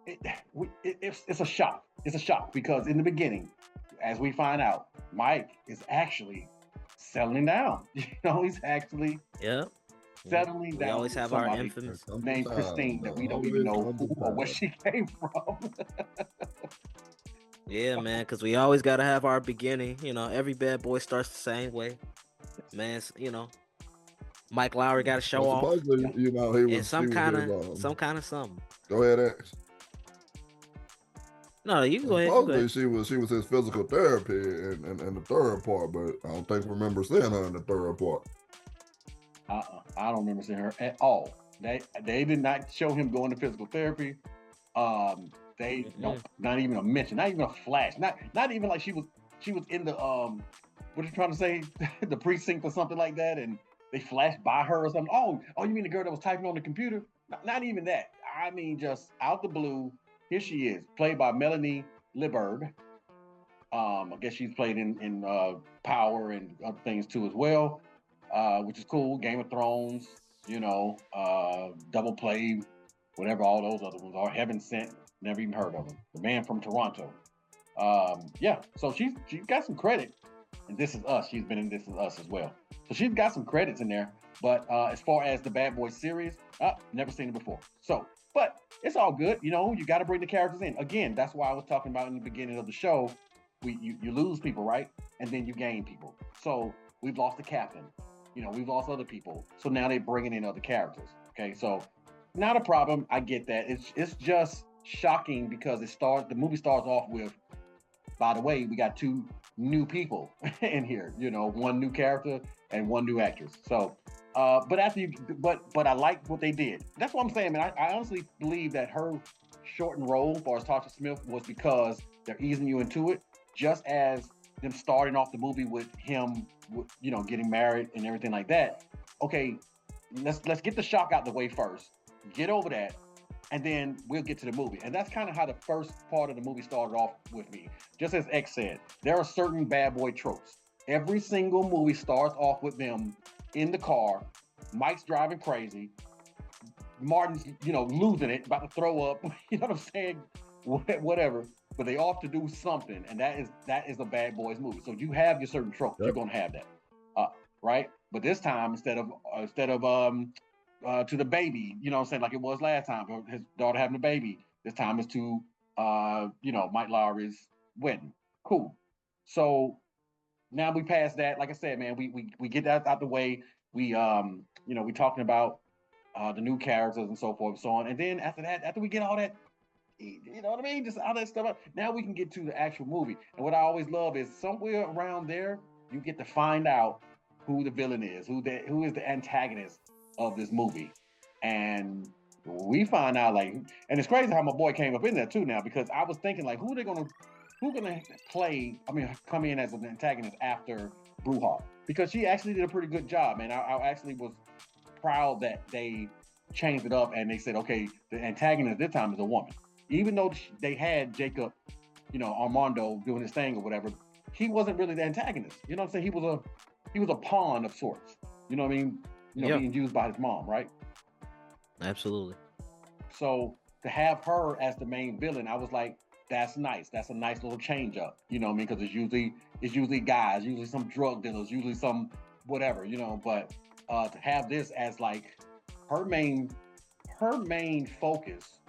it's a shock. It's a shock because in the beginning, as we find out, Mike is actually settling down. You know, he's actually... Yep. Settling down. We always have our infamous named Christine that we don't even know who or where she came from. Yeah, man, because we always got to have our beginning. You know, every bad boy starts the same way. Man, you know, Mike Lowry got to show off. Supposedly, you know, he was some kind of something. Go ahead, X. No, you can go ahead. Supposedly, she was his physical therapy in the third part, but I don't think I remember seeing her in the third part. I don't remember seeing her at all. They did not show him going to physical therapy. They don't, not even a mention, not even a flash, not even like she was in the what are you trying to say, the precinct or something like that, and they flashed by her or something. Oh, you mean the girl that was typing on the computer? Not even that. I mean, just out the blue, here she is, played by Melanie Liburd. I guess she's played in Power and other things too as well. Which is cool. Game of Thrones, you know, Double Play, whatever all those other ones are. Heaven Sent, never even heard of him. The Man from Toronto. Yeah, so she's got some credit. And This Is Us, she's been in This Is Us as well. So she's got some credits in there. But as far as the Bad Boy series, never seen it before. So, but it's all good. You know, you got to bring the characters in. Again, that's why I was talking about in the beginning of the show. You lose people, right? And then you gain people. So we've lost the captain. You know, we've lost other people. So now they're bringing in other characters. Okay, so not a problem. I get that. It's just shocking because the movie starts off with, by the way, we got 2 new people in here. You know, 1 new character and 1 new actress. So, but I like what they did. That's what I'm saying, man. I honestly believe that her shortened role, as far as Tasha Smith, was because they're easing you into it, just as them starting off the movie with him, you know, getting married and everything like that. Okay, let's get the shock out the way first. Get over that, and then we'll get to the movie. And that's kind of how the first part of the movie started off with me. Just as X said, there are certain bad boy tropes. Every single movie starts off with them in the car. Mike's driving crazy. Martin's, you know, losing it, about to throw up. You know what I'm saying? Whatever. But they off to do something, and that is a Bad Boys movie. So you have your certain tropes. Yep. You're gonna have that, right? But this time, instead of to the baby, you know what I'm saying, like it was last time, his daughter having a baby. This time is to you know, Mike Lowry's wedding. Cool. So now we passed that. Like I said, man, we get that out the way. We you know, we talking about the new characters and so forth and so on. And then after that, after we get all that, you know what I mean? Just all that stuff. Now we can get to the actual movie. And what I always love is somewhere around there, you get to find out who the villain is, who is the antagonist of this movie. And we find out, like, and it's crazy how my boy came up in there too now, because I was thinking, like, who gonna play, come in as an antagonist after Bruja? Because she actually did a pretty good job, man. I actually was proud that they changed it up and they said, okay, the antagonist this time is a woman. Even though they had Jacob, you know, Armando doing his thing or whatever, he wasn't really the antagonist. You know what I'm saying? was a pawn of sorts. You know what I mean? Being used by his mom, right? Absolutely. So to have her as the main villain, I was like, that's nice. That's a nice little change up. You know what I mean? Because it's usually guys, usually some drug dealers, usually some whatever. But to have this as like her main focus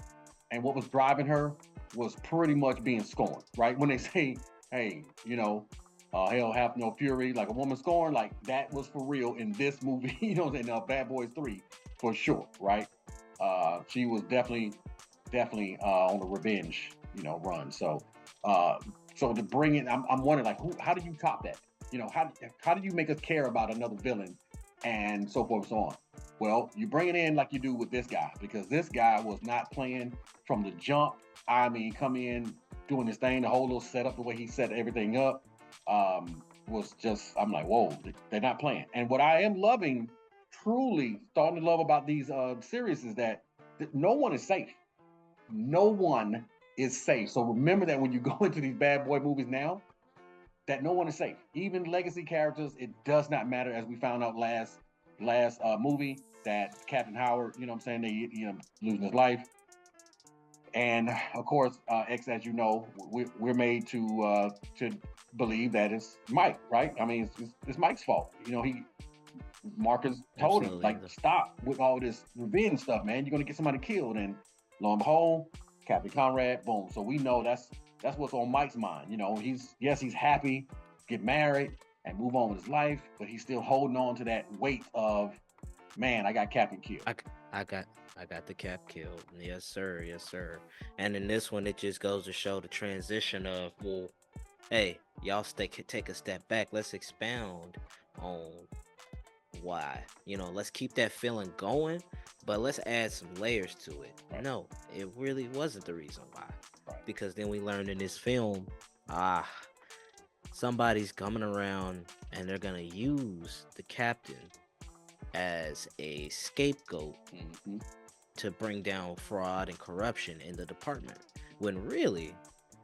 and what was driving her was pretty much being scorned, right? When they say, hey, hell have no fury, like a woman scorned, like that was for real in this movie, in Bad Boys 3, for sure, right? She was definitely on the revenge, run. So to bring in, I'm wondering, like, how do you top that? How do you make us care about another villain and so forth and so on? Well, you bring it in like you do with this guy, because this guy was not playing from the jump. I mean, come in doing this thing, the whole little setup, the way he set everything up, was just, I'm like, whoa, they're not playing. And what I am loving, truly starting to love about these series is that no one is safe. No one is safe. So remember that when you go into these bad boy movies now, that no one is safe. Even legacy characters, it does not matter, as we found out last movie, that Captain Howard, they losing his life. And of course, X, as you know, we're made to believe that it's Mike, right? I mean, it's Mike's fault. Marcus told him, like, stop with all this revenge stuff, man. You're gonna get somebody killed. And lo and behold, Captain Conrad, boom. So we know that's what's on Mike's mind. He's happy, get married, and move on with his life, but he's still holding on to that weight of, man, I got Captain killed. I got the Cap killed. Yes, sir. Yes, sir. And in this one, it just goes to show the transition of, well, hey, y'all take a step back. Let's expound on why. Let's keep that feeling going, but let's add some layers to it. Right. No, it really wasn't the reason why. Right. Because then we learned in this film, somebody's coming around and they're gonna use the captain as a scapegoat to bring down fraud and corruption in the department. When really,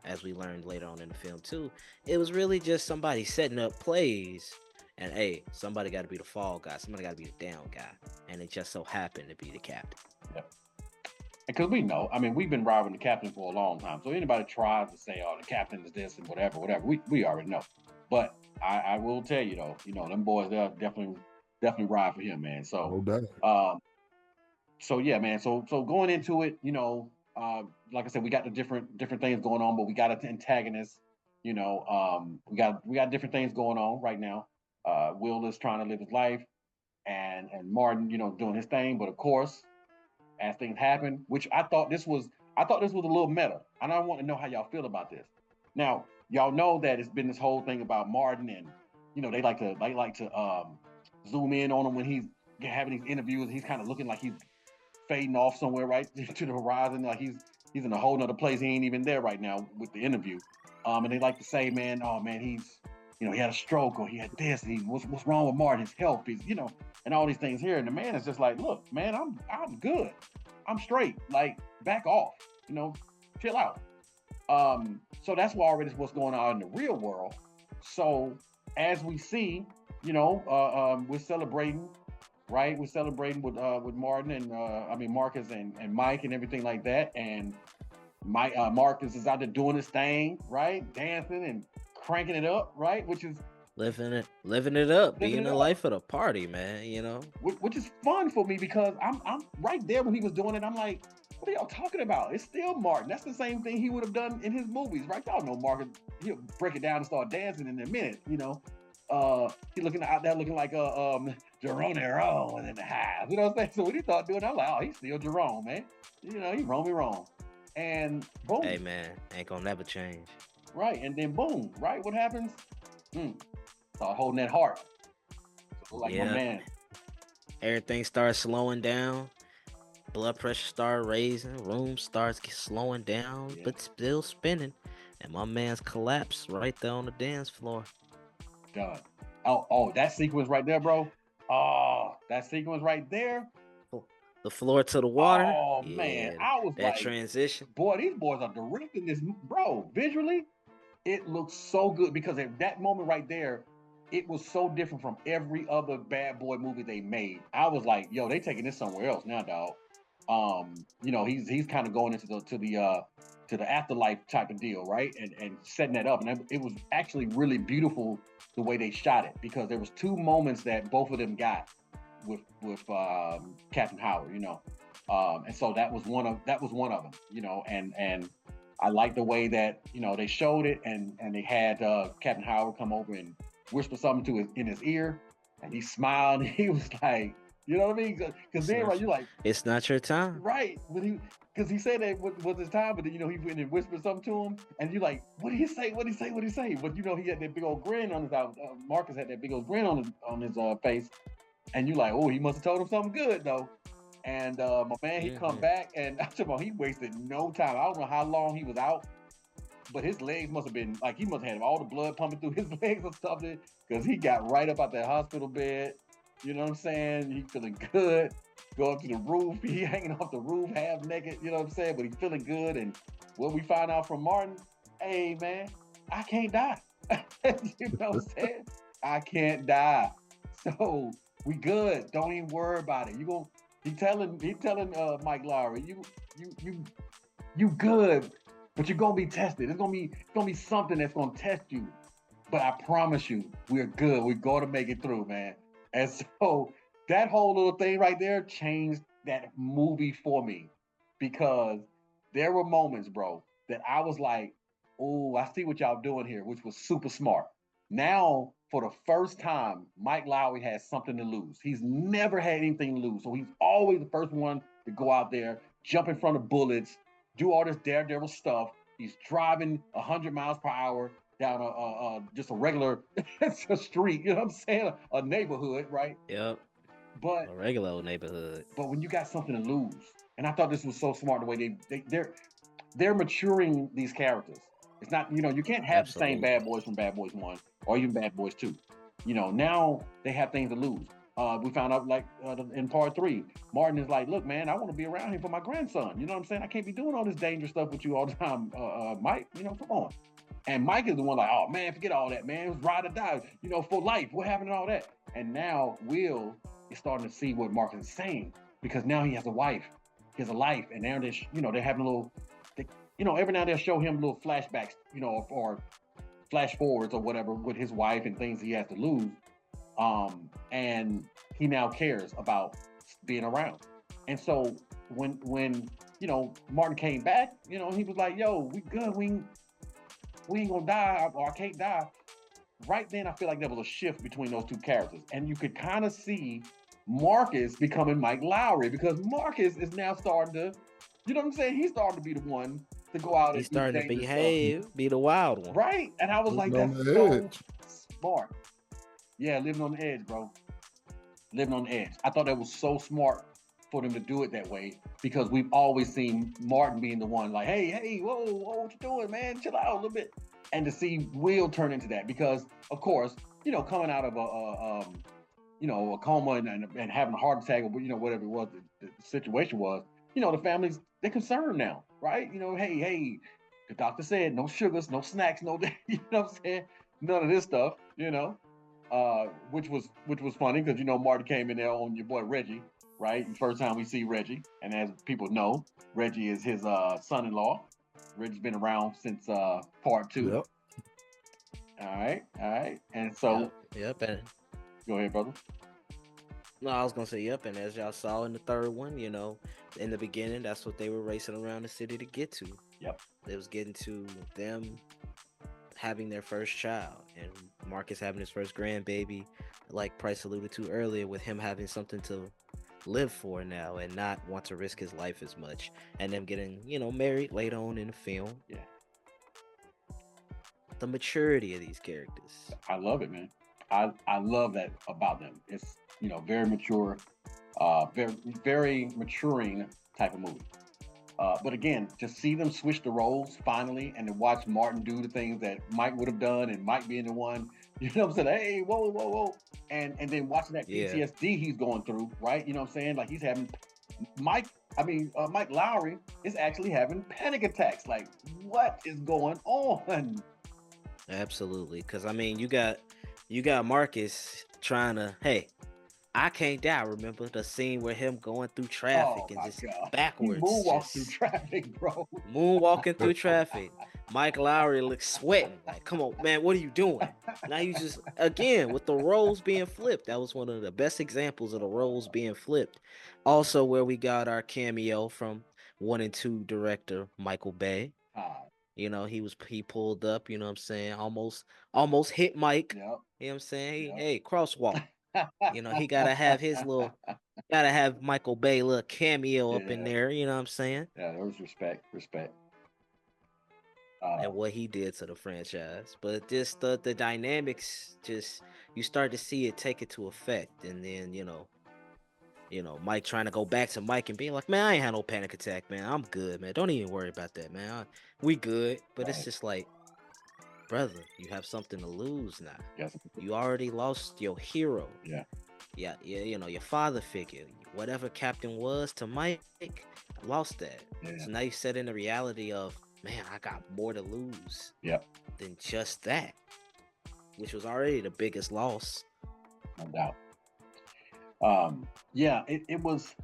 as we learned later on in the film too, it was really just somebody setting up plays, and hey, somebody got to be the fall guy, somebody got to be the down guy, and it just so happened to be the captain. Yep. Because we know, I mean, we've been robbing the captain for a long time. So anybody tries to say, oh, the captain is this and whatever, we already know. But I will tell you though, them boys, they'll definitely ride for him, man. So, so yeah, man. So going into it, like I said, we got the different things going on, but we got an antagonist. We got different things going on right now. Will is trying to live his life, and Martin, doing his thing. But of course, as things happen, which I thought this was a little meta, and I want to know how y'all feel about this. Now, y'all know that it's been this whole thing about Martin, and they like to zoom in on him when he's having these interviews. He's kind of looking like he's fading off somewhere right to the horizon, like he's in a whole nother place. He ain't even there right now with the interview. And they like to say, man, oh man, he's he had a stroke, or he had this, and what's wrong with Martin? His health, he's and all these things here. And the man is just like, look, man, I'm good, I'm straight. Like, back off, chill out. So that's already what's going on in the real world. So as we see, we're celebrating, right? We're celebrating with Martin and Marcus and Mike and everything like that. And Marcus is out there doing his thing, right? Dancing and cranking it up, right? Which is living it up, being the life of the party, man. Which is fun for me, because I'm right there when he was doing it. I'm like, what are y'all talking about? It's still Martin. That's the same thing he would have done in his movies, right? Y'all know Marcus, he'll break it down and start dancing in a minute, He looking out there looking like Jerome and in the half. You know what I'm saying? So when he started doing that, I'm like, oh, he's still Jerome, man. He roll me wrong. And boom. Hey man, ain't gonna never change. Right, and then boom, right? What happens? Start holding that heart. So like, my man. Everything starts slowing down. Blood pressure starts raising. Room starts slowing down, but still spinning. And my man's collapsed right there on the dance floor. Done. Oh, that sequence right there, bro. Oh, that sequence right there. The floor to the water. Oh man, I was that transition. Boy, these boys are directing this, bro. Visually, it looks so good, because at that moment right there, it was so different from every other bad boy movie they made. I was like, yo, they taking this somewhere else now, dog. He's kind of going into the afterlife type of deal, right? And setting that up. And it was actually really beautiful the way they shot it, because there was two moments that both of them got with Captain Howard, and so that was one of them, and I like the way that they showed it, and they had Captain Howard come over and whisper something in his ear, and he smiled, and he was like, you know what I mean? Because then, right, you're like, it's not your time, right? Because he said that was his time, but then he went and whispered something to him, and you're like, what did he say? What did he say? What did he say? But he had that big old grin on his Marcus had that big old grin on his face, and you're like, oh, he must have told him something good though. And my man, he come back, and he wasted no time. I don't know how long he was out, but his legs must have been like, he must have had all the blood pumping through his legs or something, because he got right up out that hospital bed. You know what I'm saying? He feeling good. Go up to the roof. He hanging off the roof half naked. You know what I'm saying? But he's feeling good. And what we found out from Martin, hey man, I can't die. You know what I'm saying? I can't die. So we good. Don't even worry about it. He telling Mike Lowry, you good, but you're gonna be tested. It's gonna be something that's gonna test you. But I promise you, we're good. We're gonna make it through, man. And so that whole little thing right there changed that movie for me, because there were moments, bro, that I was like, oh, I see what y'all doing here, which was super smart. Now, for the first time, Mike Lowry has something to lose. He's never had anything to lose. So he's always the first one to go out there, jump in front of bullets, do all this daredevil stuff. He's driving 100 miles per hour down just a regular street, you know what I'm saying? A neighborhood, right? Yep. But a regular old neighborhood. But when you got something to lose, and I thought this was so smart the way they're maturing these characters. It's not, you can't have the same bad boys from Bad Boys 1 or even Bad Boys 2. Now they have things to lose. We found out in part 3, Martin is like, look, man, I want to be around here for my grandson. You know what I'm saying? I can't be doing all this dangerous stuff with you all the time, Mike. Come on. And Mike is the one like, oh man, forget all that, man. It was ride or die, for life. What happened to all that? And now Will is starting to see what Marcus is saying, because now he has a wife, he has a life, and now they're having a little, every now and then they'll show him little flashbacks, or flash forwards or whatever with his wife and things he has to lose. And he now cares about being around. And so when Martin came back, he was like, yo, we good. We ain't gonna die, or I can't die. Right then, I feel like there was a shift between those two characters. And you could kind of see Marcus becoming Mike Lowry, because Marcus is now starting to, you know what I'm saying? He's starting to be the one to go out He's starting to behave, be the wild one. Right. And I was like, that's so smart. Yeah, living on the edge, bro. Living on the edge. I thought that was so smart for them to do it that way, because we've always seen Martin being the one like, hey, whoa, what you doing, man? Chill out a little bit. And to see Will turn into that, because of course, coming out of a coma and having a heart attack, or whatever it was, the situation was, the families, they're concerned now, right? Hey, the doctor said no sugars, no snacks, no, you know what I'm saying? None of this stuff, which was funny, because Martin came in there on your boy Reggie, right? The first time we see Reggie, and as people know, Reggie is his son-in-law. Reggie's been around since part 2. Yep. All right. And so, yep. And go ahead, brother. No, I was gonna say yep. And as y'all saw in the third one, in the beginning, that's what they were racing around the city to get to. Yep. It was getting to them having their first child, and Marcus having his first grandbaby, like Price alluded to earlier, with him having something to live for now and not want to risk his life as much, and them getting married later on in the film. Yeah, the maturity of these characters, I love it, man. I love that about them. It's very mature, very very maturing type of movie. But again, to see them switch the roles finally, and to watch Martin do the things that Mike would have done, and Mike being the one, what I'm saying? Hey, whoa. And then watching that PTSD he's going through, right? You know what I'm saying? Like he's having Mike Lowry is actually having panic attacks. Like, what is going on? Absolutely. Because you got You got Marcus trying to, hey, I can't die. Remember the scene where him going through traffic and just backwards, He moonwalked just through traffic, bro. moonwalking through traffic. Mike Lowry looks sweating. Like, come on, man, what are you doing? Now you just again with the roles being flipped. That was one of the best examples of the roles being flipped. Also, where we got our cameo from 1 and 2 director Michael Bay. You know, he pulled up, you know what I'm saying, almost hit Mike. Yep. You know what I'm saying? Hey, crosswalk. You know, he gotta have gotta have Michael Bay little cameo up in there, you know what I'm saying? Yeah, there was respect. And what he did to the franchise. But just the dynamics, just you start to see it take it to effect. And then, you know, Mike trying to go back to Mike and being like, man, I ain't had no panic attack, man. I'm good, man. Don't even worry about that, man. We good. But it's just like, brother, you have something to lose now. Yes. You already lost your hero. Yeah. Yeah, you know, your father figure. Whatever Captain was to Mike, lost that. Yeah. So now you set in the reality of, man, I got more to lose than just that. Which was already the biggest loss. No doubt. It was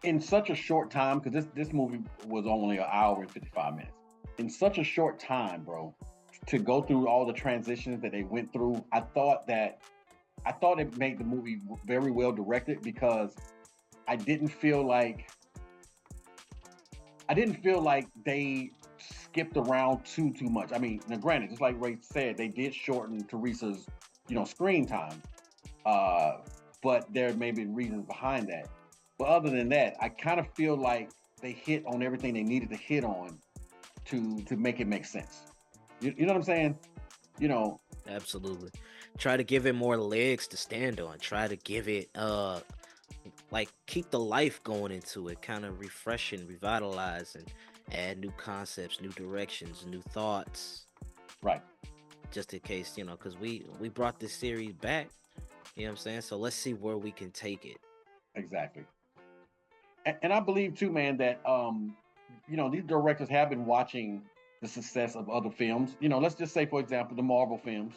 in such a short time, because this movie was only an hour and 55 minutes. In such a short time, bro, to go through all the transitions that they went through, I thought it made the movie very well directed, because I didn't feel like they skipped around too much. I mean, now granted, just like Ray said, they did shorten Teresa's, screen time. But there may be reasons behind that. But other than that, I kind of feel like they hit on everything they needed to hit on to make it make sense. You know what I'm saying? Absolutely. Try to give it more legs to stand on. Try to give it keep the life going into it, kind of refresh and revitalize and add new concepts, new directions, new thoughts. Right. Just in case, because we brought this series back. You know what I'm saying? So let's see where we can take it. Exactly. And I believe too, man, that these directors have been watching the success of other films. Let's just say, for example, the Marvel films.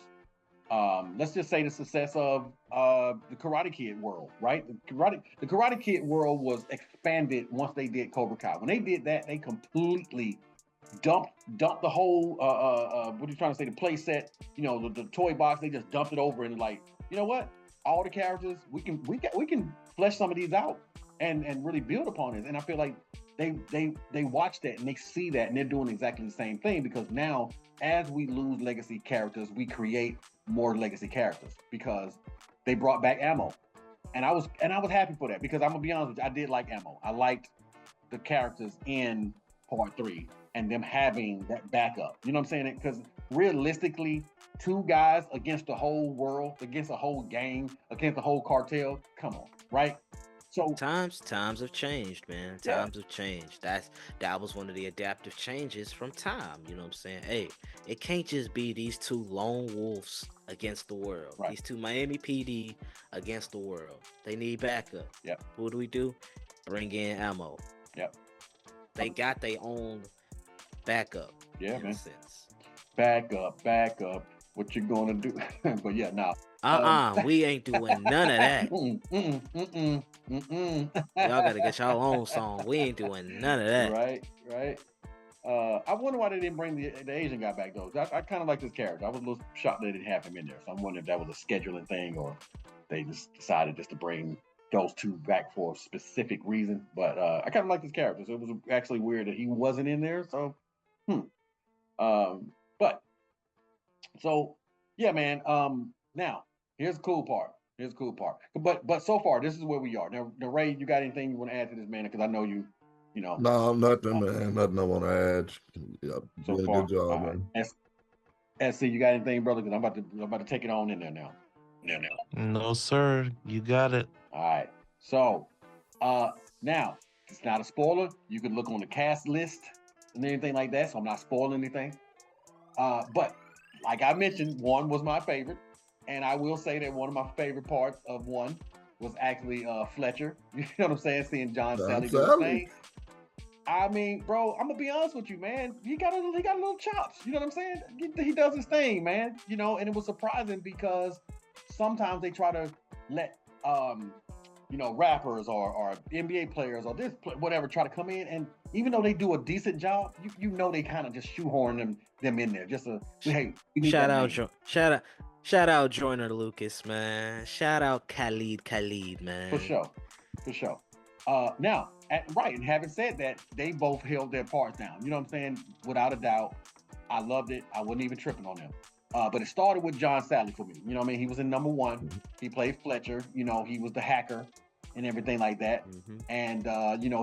Let's just say the success of the Karate Kid world, right? The Karate Kid world was expanded once they did Cobra Kai. When they did that, they completely dumped the whole what are you trying to say? The play set, the toy box. They just dumped it over and like, you know what? All the characters, we can flesh some of these out and really build upon it. And I feel like they watch that and they see that and they're doing exactly the same thing, because now as we lose legacy characters, we create more legacy characters, because they brought back Ammo. And I was happy for that, because I'm gonna be honest with you, I did like Ammo. I liked the characters in part 3 and them having that backup. You know what I'm saying? Because realistically, 2 guys against the whole world, against a whole gang, against the whole cartel, come on, right? So times have changed, man. Times have changed. That was one of the adaptive changes from time. You know what I'm saying? Hey, it can't just be these 2 lone wolves against the world. Right. These 2 Miami PD against the world. They need backup. Yep. What do? Bring in Ammo. Yep. They got their own backup. Yeah, in man. a sense. Back up. What you gonna do? But yeah, now. We ain't doing none of that. Y'all gotta get y'all own song. We ain't doing none of that. Right. I wonder why they didn't bring the Asian guy back though. I kind of like this character. I was a little shocked they didn't have him in there. So I'm wondering if that was a scheduling thing or they just decided just to bring those 2 back for a specific reason. But I kind of like this character. So it was actually weird that he wasn't in there. So, but so yeah, man. Now here's the cool part. But so far, this is where we are. Now, Ray, you got anything you want to add to this, man? Because I know you know. No, nothing, man. Nothing I want to add. Yeah, So doing a far, good job, man. SC, you got anything, brother? Because I'm about to take it on in there now. No, sir. You got it. All right. So, now it's not a spoiler. You can look on the cast list and anything like that. So I'm not spoiling anything. But like I mentioned, 1 was my favorite. And I will say that one of my favorite parts of 1 was actually Fletcher. You know what I'm saying? Seeing John Sally do his thing. I mean, bro, I'm gonna be honest with you, man. He got a little chops. You know what I'm saying? He does his thing, man. You know, and it was surprising because sometimes they try to let rappers or NBA players or whatever try to come in, and even though they do a decent job, you know they kind of just shoehorn them in there. Just hey, we need Shout that out, name. shout out Joyner Lucas, man. Shout out Khalid, man. For sure. Now, and having said that, they both held their parts down. You know what I'm saying? Without a doubt, I loved it. I wasn't even tripping on them. But it started with John Sally for me. You know what I mean? He was in number one. He played Fletcher. You know, he was the hacker and everything like that. And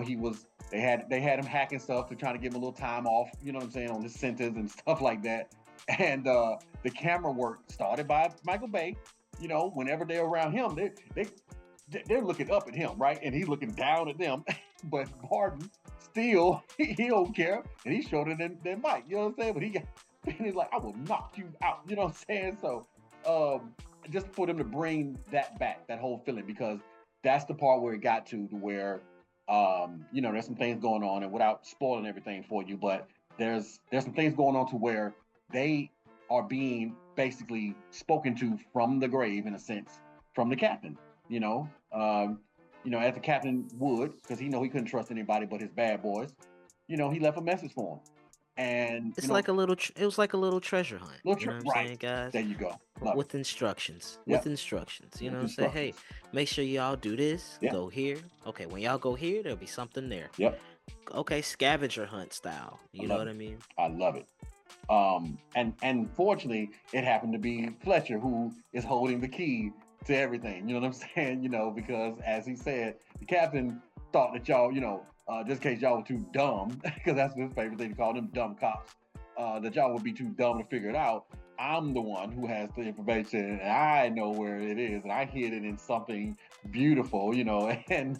he was. They had him hacking stuff to try to give him a little time off. You know what I'm saying, on his sentence and stuff like that. And the camera work started by Michael Bay. You know, whenever they're around him, they're looking up at him, right? And he's looking down at them. But Martin still, he don't care, and he's shorter than Mike. You know what I'm saying? But he's like, I will knock you out. You know what I'm saying? So just for them to bring that back, that whole feeling, because that's the part where it got to where there's some things going on, and without spoiling everything for you, but there's some things going on to where they are being basically spoken to from the grave, in a sense, from the captain. As the captain would, because he couldn't trust anybody but his bad boys. He left a message for him, and it was like a little treasure hunt. You know what I'm right. saying, guys? There you go. With instructions. Yep. With instructions. You know what I'm saying? Hey, make sure y'all do this. Yeah. Go here. Okay, when y'all go here, there'll be something there. Yep. Okay, scavenger hunt style. You know what I mean? I love it. And fortunately, it happened to be Fletcher who is holding the key to everything. You know what I'm saying? Because as he said, the captain thought that y'all, just in case y'all were too dumb, because that's his favorite thing to call them, dumb cops, that y'all would be too dumb to figure it out. I'm the one who has the information, and I know where it is, and I hid it in something beautiful, and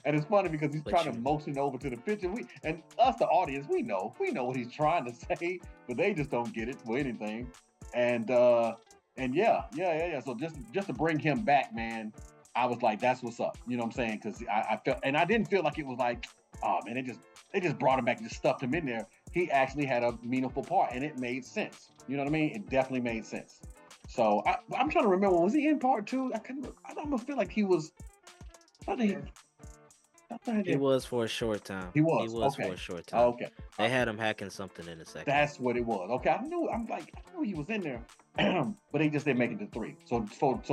it's funny because he's trying to motion over to the picture. And us, the audience, we know what he's trying to say, but they just don't get it for anything. And yeah. So just to bring him back, man, I was like, that's what's up. You know what I'm saying? Because I felt, and I didn't feel like it was like, oh man, they just brought him back and just stuffed him in there. He actually had a meaningful part, and it made sense. You know what I mean? It definitely made sense. So I'm trying to remember, was he in part two? I don't feel like he was. He was for a short time. He was okay. For a short time. Okay. They had him hacking something in a second. That's what it was. Okay, I knew he was in there, but they just didn't make it to 3. So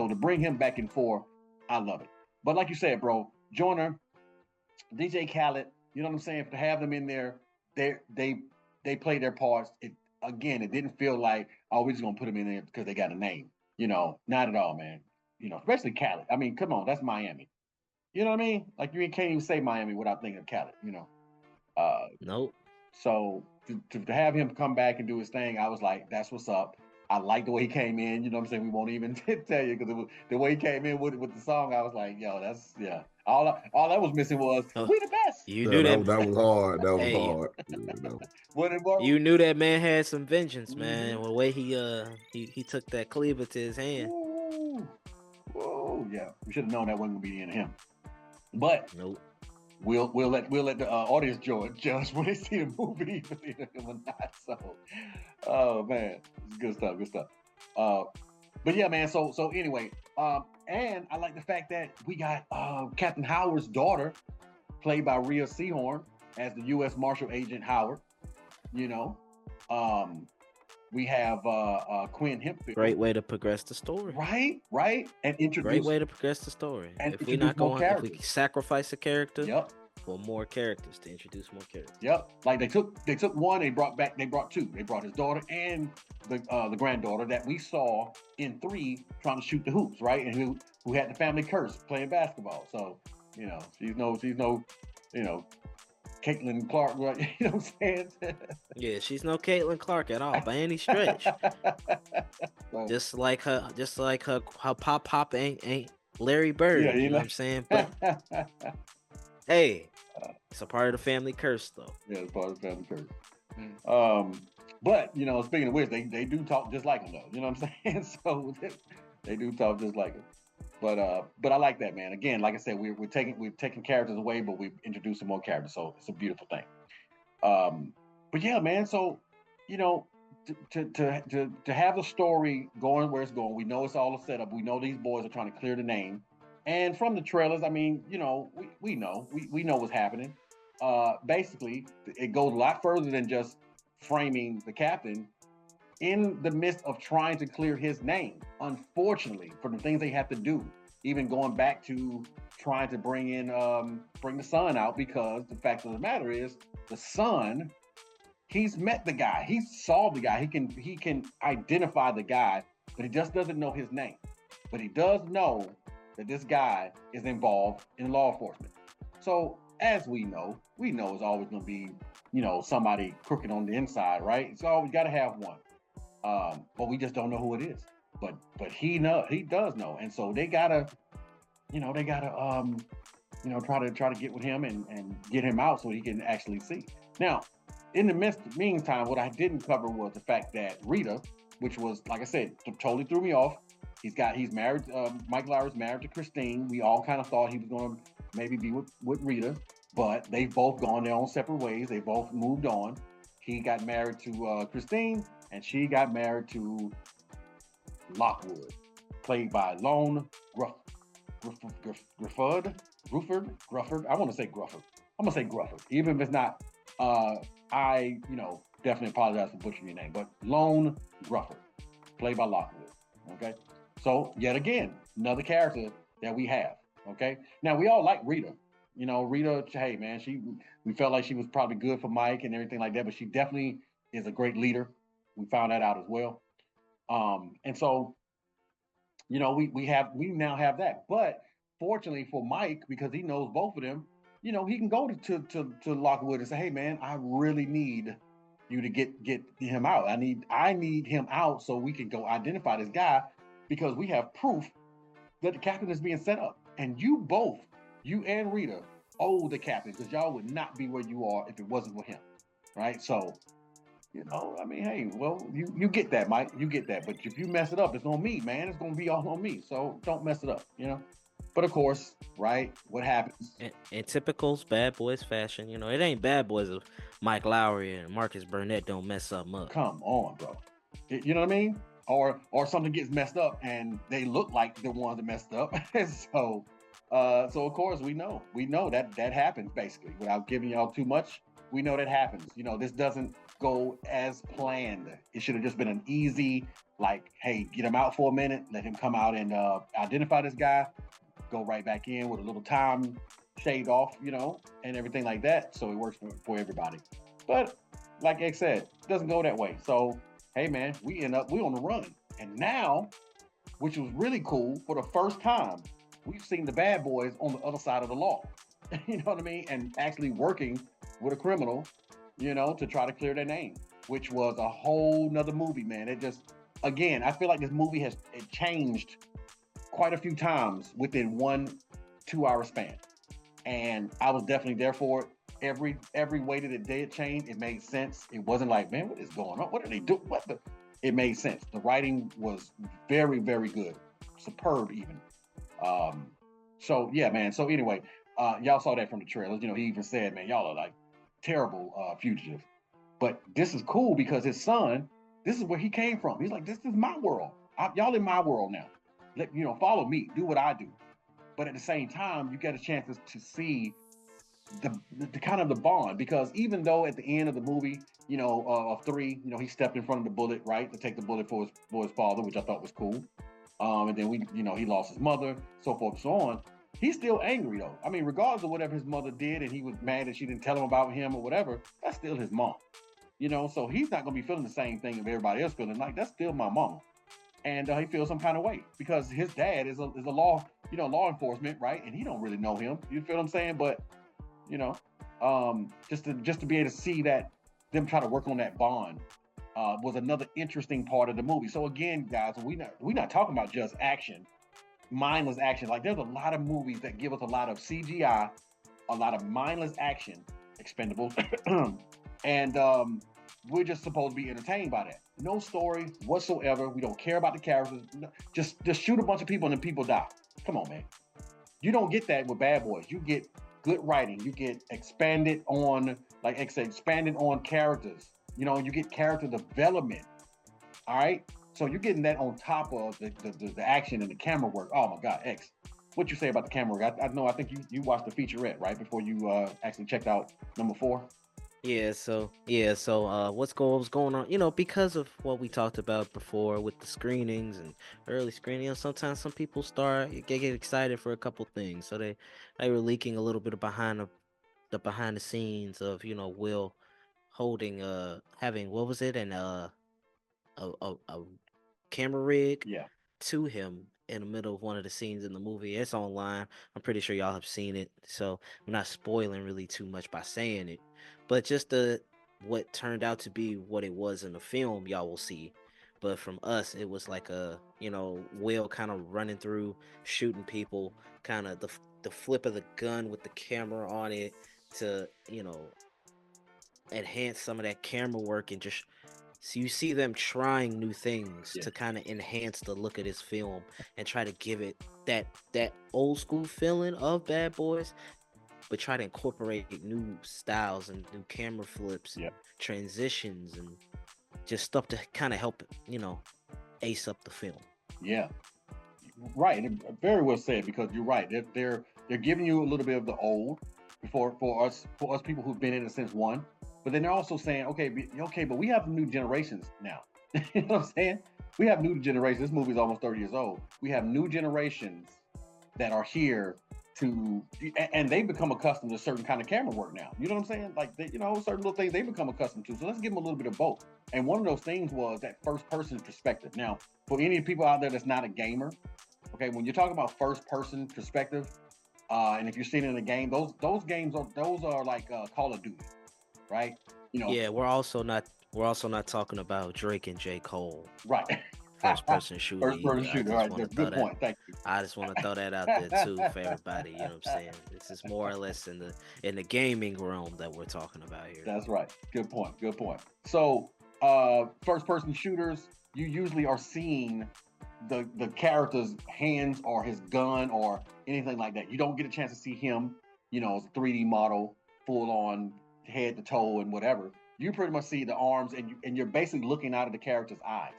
to bring him back in 4, I love it. But like you said, bro, Joyner, DJ Khaled, you know what I'm saying? To have them in there, they play their parts. It didn't feel like, oh, we're just gonna put them in there because they got a name. Not at all, man. Especially Khaled. I mean, come on, that's Miami. You know what I mean? Like, you can't even say Miami without thinking of Khaled. Nope. So to have him come back and do his thing, I was like, that's what's up. I like the way he came in. You know what I'm saying? We won't even tell you, because the way he came in with the song, I was like, yo, that's, yeah. All I was missing was, we the best. You knew that. That was hard. That was hard. You knew that man had some vengeance, man. The way he took that cleaver to his hand. Whoa, yeah. We should have known that wasn't gonna be in him. But nope. We'll let the audience judge when they see the movie, or not. So, oh man, it's good stuff. But yeah, man. So anyway, and I like the fact that we got Captain Howard's daughter, played by Rhea Seehorn, as the U.S. Marshal Agent Howard. We have Quinn Hempfield. Great way to progress the story. Right. And introduce. Great way to progress the story. And if we sacrifice a character, yep, for more characters, to introduce more characters. Yep. Like they took one, they brought 2. They brought his daughter and the granddaughter that we saw in 3 trying to shoot the hoops, right? And who had the family curse playing basketball. So, she's no Caitlin Clark, right? You know what I'm saying? Yeah, she's no Caitlin Clark at all by any stretch. just like her pop ain't Larry Bird. Yeah, you know what I'm saying? But hey, it's a part of the family curse, though. Yeah, it's part of the family curse. But speaking of which, they do talk just like him, though. You know what I'm saying? So they do talk just like him. But I like that, man. Again, like I said, we're taking characters away, but we're introducing more characters, so it's a beautiful thing. But yeah, man. So, you know, to have the story going where it's going, we know it's all a setup. We know these boys are trying to clear the name, and from the trailers, I mean, you know, we know what's happening. Basically, it goes a lot further than just framing the captain in the midst of trying to clear his name. Unfortunately, for the things they have to do, even going back to trying to bring the son out, because the fact of the matter is the son, he's met the guy, he saw the guy, he can identify the guy, but he just doesn't know his name. But he does know that this guy is involved in law enforcement. So as we know it's always going to be, you know, somebody crooked on the inside, right? It's always got to have one. But we just don't know who it is. But he does know, and so they gotta try to get with him and get him out so he can actually see. Now, in the meantime, what I didn't cover was the fact that Rita, which was, like I said, totally threw me off. He's married. Mike Lowry's married to Christine. We all kind of thought he was going to maybe be with Rita, but they've both gone their own separate ways. They both moved on. He got married to Christine, and she got married to Lockwood, played by Lone Grufford. I want to say Grufford. I'm gonna say Grufford, even if it's not. I definitely apologize for butchering your name, but Lone Grufford, played by Lockwood. Okay, so yet again, another character that we have. Okay, now we all like Rita. You know, Rita. Hey, man, we felt like she was probably good for Mike and everything like that, but she definitely is a great leader. We found that out as well. And so, you know, we now have that. But fortunately for Mike, because he knows both of them, you know, he can go to Lockwood and say, hey man, I really need you to get him out. I need him out so we can go identify this guy, because we have proof that the captain is being set up. And you and Rita owe the captain, because y'all would not be where you are if it wasn't for him. Right? So, you know, I mean, hey, well, you get that, Mike. You get that. But if you mess it up, it's on me, man. It's going to be all on me. So don't mess it up, you know? But of course, right, what happens? In typical Bad Boys fashion, you know, it ain't Bad Boys if Mike Lowry and Marcus Burnett don't mess something up. Come on, bro. You know what I mean? Or something gets messed up and they look like the ones that messed up. So of course we know that happens, basically. Without giving y'all too much, we know that happens. You know, this doesn't go as planned. It should have just been an easy, like, hey, get him out for a minute, let him come out and identify this guy, go right back in with a little time shaved off, you know, and everything like that. So it works for everybody. But like X said, it doesn't go that way. So, hey man, we on the run. And now, which was really cool, for the first time, we've seen the bad boys on the other side of the law. You know what I mean? And actually working with a criminal, you know, to try to clear their name, which was a whole nother movie, man. It just, again, I feel like this movie has changed quite a few times within 1-2 hour span. And I was definitely there for it. Every way that it did change, it made sense. It wasn't like, man, what is going on? What are they doing? It made sense. The writing was very, very good. Superb even. So yeah, man. So anyway, y'all saw that from the trailers. You know, he even said, man, y'all are like terrible fugitives. But this is cool because his son, this is where he came from. He's like, this is my world. Y'all in my world now. Follow me, do what I do. But at the same time, you get a chance to see the kind of the bond, because even though at the end of the movie, of 3, he stepped in front of the bullet, right, to take the bullet for his father, which I thought was cool. And then he lost his mother, so forth and so on. He's still angry though. I mean, regardless of whatever his mother did, and he was mad that she didn't tell him about him or whatever, that's still his mom. So he's not gonna be feeling the same thing if everybody else feeling like that's still my mama. And he feels some kind of way because his dad is a law enforcement, right? And he don't really know him. You feel what I'm saying? But just to be able to see that them try to work on that bond was another interesting part of the movie. So again, guys, we're not talking about just action, mindless action. Like there's a lot of movies that give us a lot of CGI, a lot of mindless action, Expendables, and we're just supposed to be entertained by that. No story whatsoever. We don't care about the characters. Just shoot a bunch of people and then people die. Come on, man. You don't get that with Bad Boys. You get good writing. You get expanded on like X said, expanding on characters. You know, you get character development. All right. So you're getting that on top of the action and the camera work. Oh my God, X. What you say about the camera work? I know. I think you watched the featurette right before you actually checked out number 4. What's going on? You know, because of what we talked about before with the screenings and early screening, you know, sometimes some people get excited for a couple things. So they were leaking a little bit of behind the scenes of, you know, Will holding having, what was it, and a camera rig to him in the middle of one of the scenes in the movie. It's online. I'm pretty sure y'all have seen it, so I'm not spoiling really too much by saying it. But just what turned out to be what it was in the film, y'all will see. But from us, it was like Will kind of running through, shooting people, kind of the flip of the gun with the camera on it to, you know, enhance some of that camera work, and just so you see them trying new things to kind of enhance the look of this film and try to give it that old school feeling of Bad Boys, but try to incorporate new styles and new camera flips and transitions and just stuff to kind of help, you know, ace up the film. Yeah, right. Very well said, because you're right. They're giving you a little bit of the old for us people who've been in it since 1. But then they're also saying, okay, but we have new generations now. You know what I'm saying? We have new generations. This movie's almost 30 years old. We have new generations that are here and they become accustomed to certain kind of camera work now. You know what I'm saying? Like, certain little things they become accustomed to. So let's give them a little bit of both. And one of those things was that first person perspective. Now, for any people out there that's not a gamer, okay, when you're talking about first person perspective, and if you're seeing it in a game, those games are like Call of Duty. Right? You know. Yeah, we're also not talking about Drake and J. Cole. Right. First person shooter. First person shooter. All right. Good point. Thank you. I just want to throw that out there too for everybody. You know what I'm saying? This is more or less in the gaming realm that we're talking about here. That's right. Good point. So, first person shooters, you usually are seeing the character's hands or his gun or anything like that. You don't get a chance to see him, you know, as a 3D model, full on head to toe and whatever. You pretty much see the arms, and you're basically looking out of the character's eyes.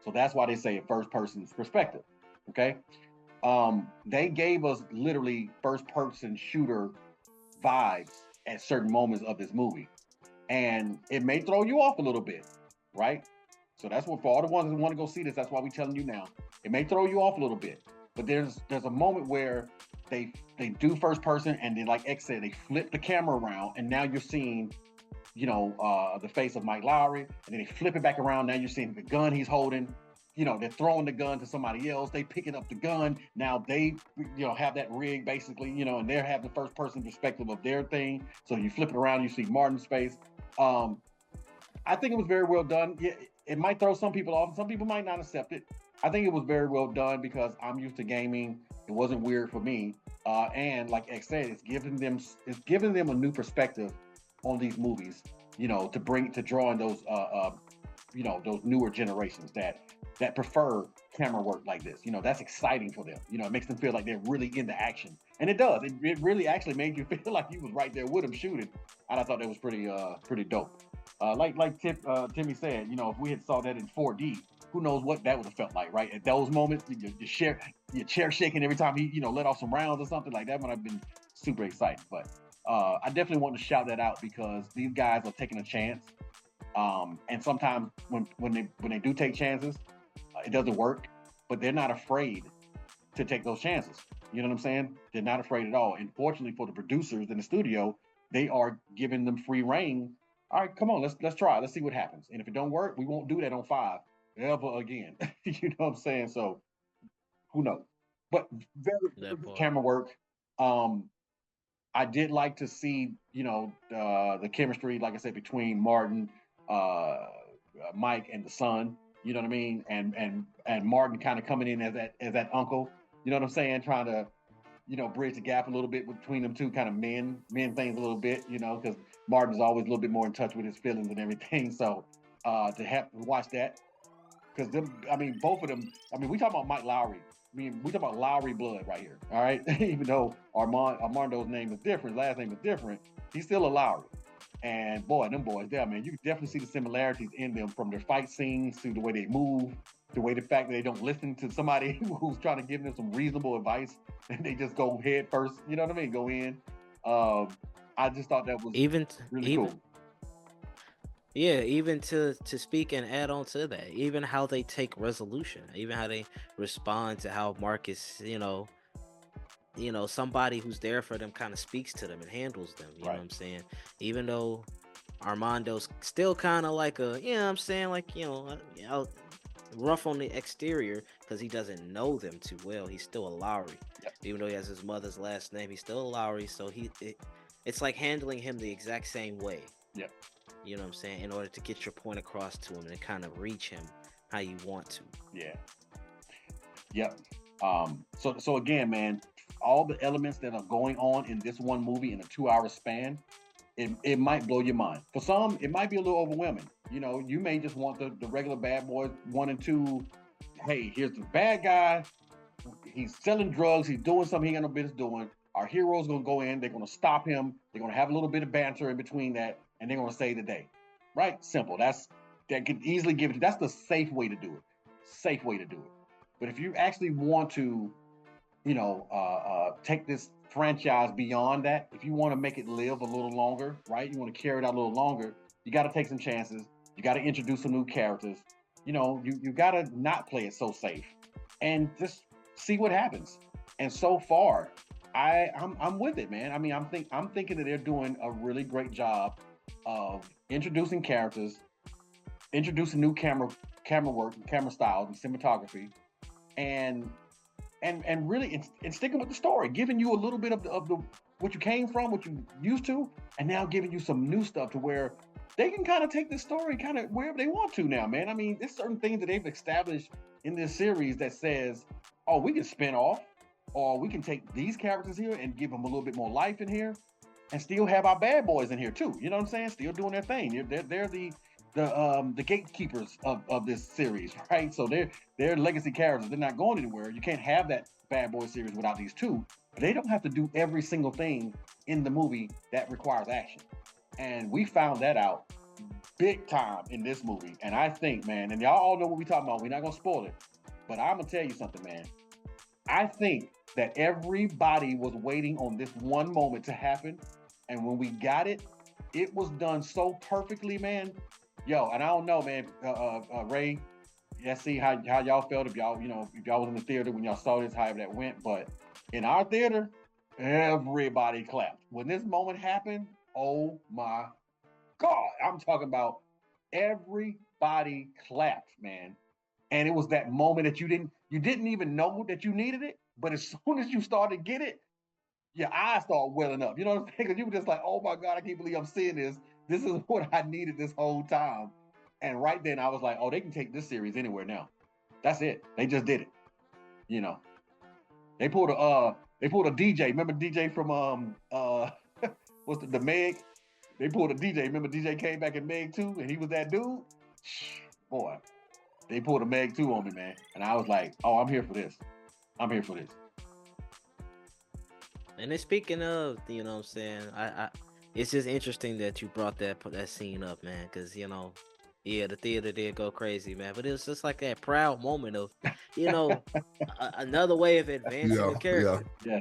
So that's why they say a first person's perspective. Okay. They gave us literally first person shooter vibes at certain moments of this movie, and it may throw you off a little bit, right? So that's what, for all the ones that want to go see this, that's why we're telling you now. It may throw you off a little bit, but there's a moment where they do first person, and then, like X said, they flip the camera around, and now you're seeing, you know, the face of Mike Lowry, and then they flip it back around. Now you're seeing the gun he's holding. You know, they're throwing the gun to somebody else. They picking up the gun. Now they, you know, have that rig basically, you know, and they're having the first person perspective of their thing. So you flip it around, you see Martin's face. I think it was very well done. Yeah, it might throw some people off, and some people might not accept it. I think it was very well done because I'm used to gaming. It wasn't weird for me. And like X said, it's giving them a new perspective on these movies, you know, to draw in those you know, those newer generations that prefer camera work like this. You know, that's exciting for them. You know, it makes them feel like they're really into action. And it does. It really actually made you feel like you was right there with them shooting. And I thought that was pretty dope. Like Timmy said, you know, if we had saw that in 4D, who knows what that would have felt like, right? At those moments, your chair shaking every time he, you know, let off some rounds or something like that would have been super exciting. But I definitely want to shout that out because these guys are taking a chance. And sometimes when they do take chances, it doesn't work, but they're not afraid to take those chances. You know what I'm saying? They're not afraid at all. And fortunately for the producers in the studio, they are giving them free reign. All right, come on, let's try. Let's see what happens. And if it don't work, we won't do that on 5 ever again. You know what I'm saying? So who knows? But very good camera work. I did like to see, you know, the chemistry, like I said, between Martin, Mike, and the son. You know what I mean? And Martin kind of coming in as that uncle. You know what I'm saying? Trying to, you know, bridge the gap a little bit between them two kind of men things a little bit. You know, because Martin's always a little bit more in touch with his feelings and everything. So to have watch that, because both of them. I mean, we talk about Mike Lowry. I mean, we talk about Lowry blood right here. All right, even though Armando's name is different, last name is different, he's still a Lowry. And boy, them boys there, man, you can definitely see the similarities in them from their fight scenes to the way they move, the way the fact that they don't listen to somebody who's trying to give them some reasonable advice and they just go head first, you know what I mean? Go in. I just thought that was really cool. Yeah, even to speak and add on to that, even how they take resolution, even how they respond to how Marcus, somebody who's there for them kind of speaks to them and handles them. You know what I'm saying? Even though Armando's still kind of like a, you know what I'm saying, like, rough on the exterior because he doesn't know them too well. He's still a Lowry. Yep. Even though he has his mother's last name, he's still a Lowry. So it's like handling him the exact same way. Yep. You know what I'm saying? In order to get your point across to him and kind of reach him how you want to. Yeah. Yep. So again, man, all the elements that are going on in this one movie in a 2-hour span, it might blow your mind. For some, it might be a little overwhelming. You may just want the regular Bad Boys 1 and 2. Hey, here's the bad guy. He's selling drugs. He's doing something he ain't got no business doing. Our hero's gonna go in. They're gonna stop him. They're gonna have a little bit of banter in between that, and they're gonna save the day. Right? Simple. That could easily give it. That's the safe way to do it. Safe way to do it. But if you actually want to, take this franchise beyond that, if you want to make it live a little longer, right? You want to carry it out a little longer, you got to take some chances. You got to introduce some new characters. You got to not play it so safe and just see what happens. And so far, I'm with it, man. I mean, I'm thinking that they're doing a really great job of introducing characters, introducing new camera work, camera styles, and cinematography, and really and sticking with the story, giving you a little bit of the what you came from, what you used to, and now giving you some new stuff to where they can kind of take this story kind of wherever they want to now, man. I mean, there's certain things that they've established in this series that says, oh, we can spin off, or we can take these characters here and give them a little bit more life in here, and still have our bad boys in here too. You know what I'm saying? Still doing their thing. They're the gatekeepers of this series, right? So they're legacy characters. They're not going anywhere. You can't have that Bad Boy series without these two. But they don't have to do every single thing in the movie that requires action. And we found that out big time in this movie. And I think, man, and y'all all know what we're talking about. We're not gonna spoil it, but I'm gonna tell you something, man. I think that everybody was waiting on this one moment to happen. And when we got it, it was done so perfectly, man. Yo, and I don't know, man, Ray, let's see how y'all felt if y'all was in the theater when y'all saw this, however that went. But in our theater, everybody clapped. When this moment happened, oh my God, I'm talking about everybody clapped, man. And it was that moment that you didn't even know that you needed it, but as soon as you started to get it, your eyes start welling up. You know what I'm saying? Because you were just like, oh my God, I can't believe I'm seeing this. This is what I needed this whole time. And right then I was like, oh, they can take this series anywhere now. That's it. They just did it. They pulled a DJ. Remember DJ from what's the Meg? They pulled a DJ. Remember DJ came back in Meg 2 and he was that dude? Boy, they pulled a Meg 2 on me, man. And I was like, oh, I'm here for this. I'm here for this. And then speaking of, you know what I'm saying, I it's just interesting that you brought that scene up, man, because the theater did go crazy, man. But it was just like that proud moment of, another way of advancing the character. Yeah.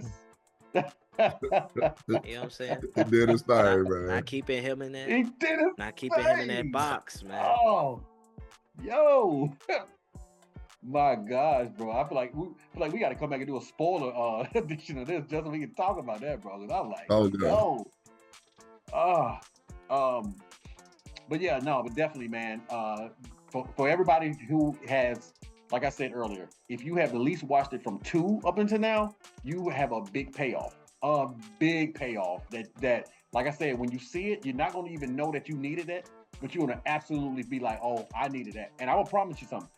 Yes. You know what I'm saying? He did his thing, man. Not keeping him in that. He did his Not keeping him in that box, man. Oh, yo. My gosh, bro. I feel like we got to come back and do a spoiler edition of this just so we can talk about that, bro. Cause I'm like, oh, no. But yeah, no, but definitely, man. For everybody who has, like I said earlier, if you have at least watched it from 2 up until now, you have a big payoff. A big payoff that, like I said, when you see it, you're not going to even know that you needed it, but you're going to absolutely be like, oh, I needed that. And I will promise you something.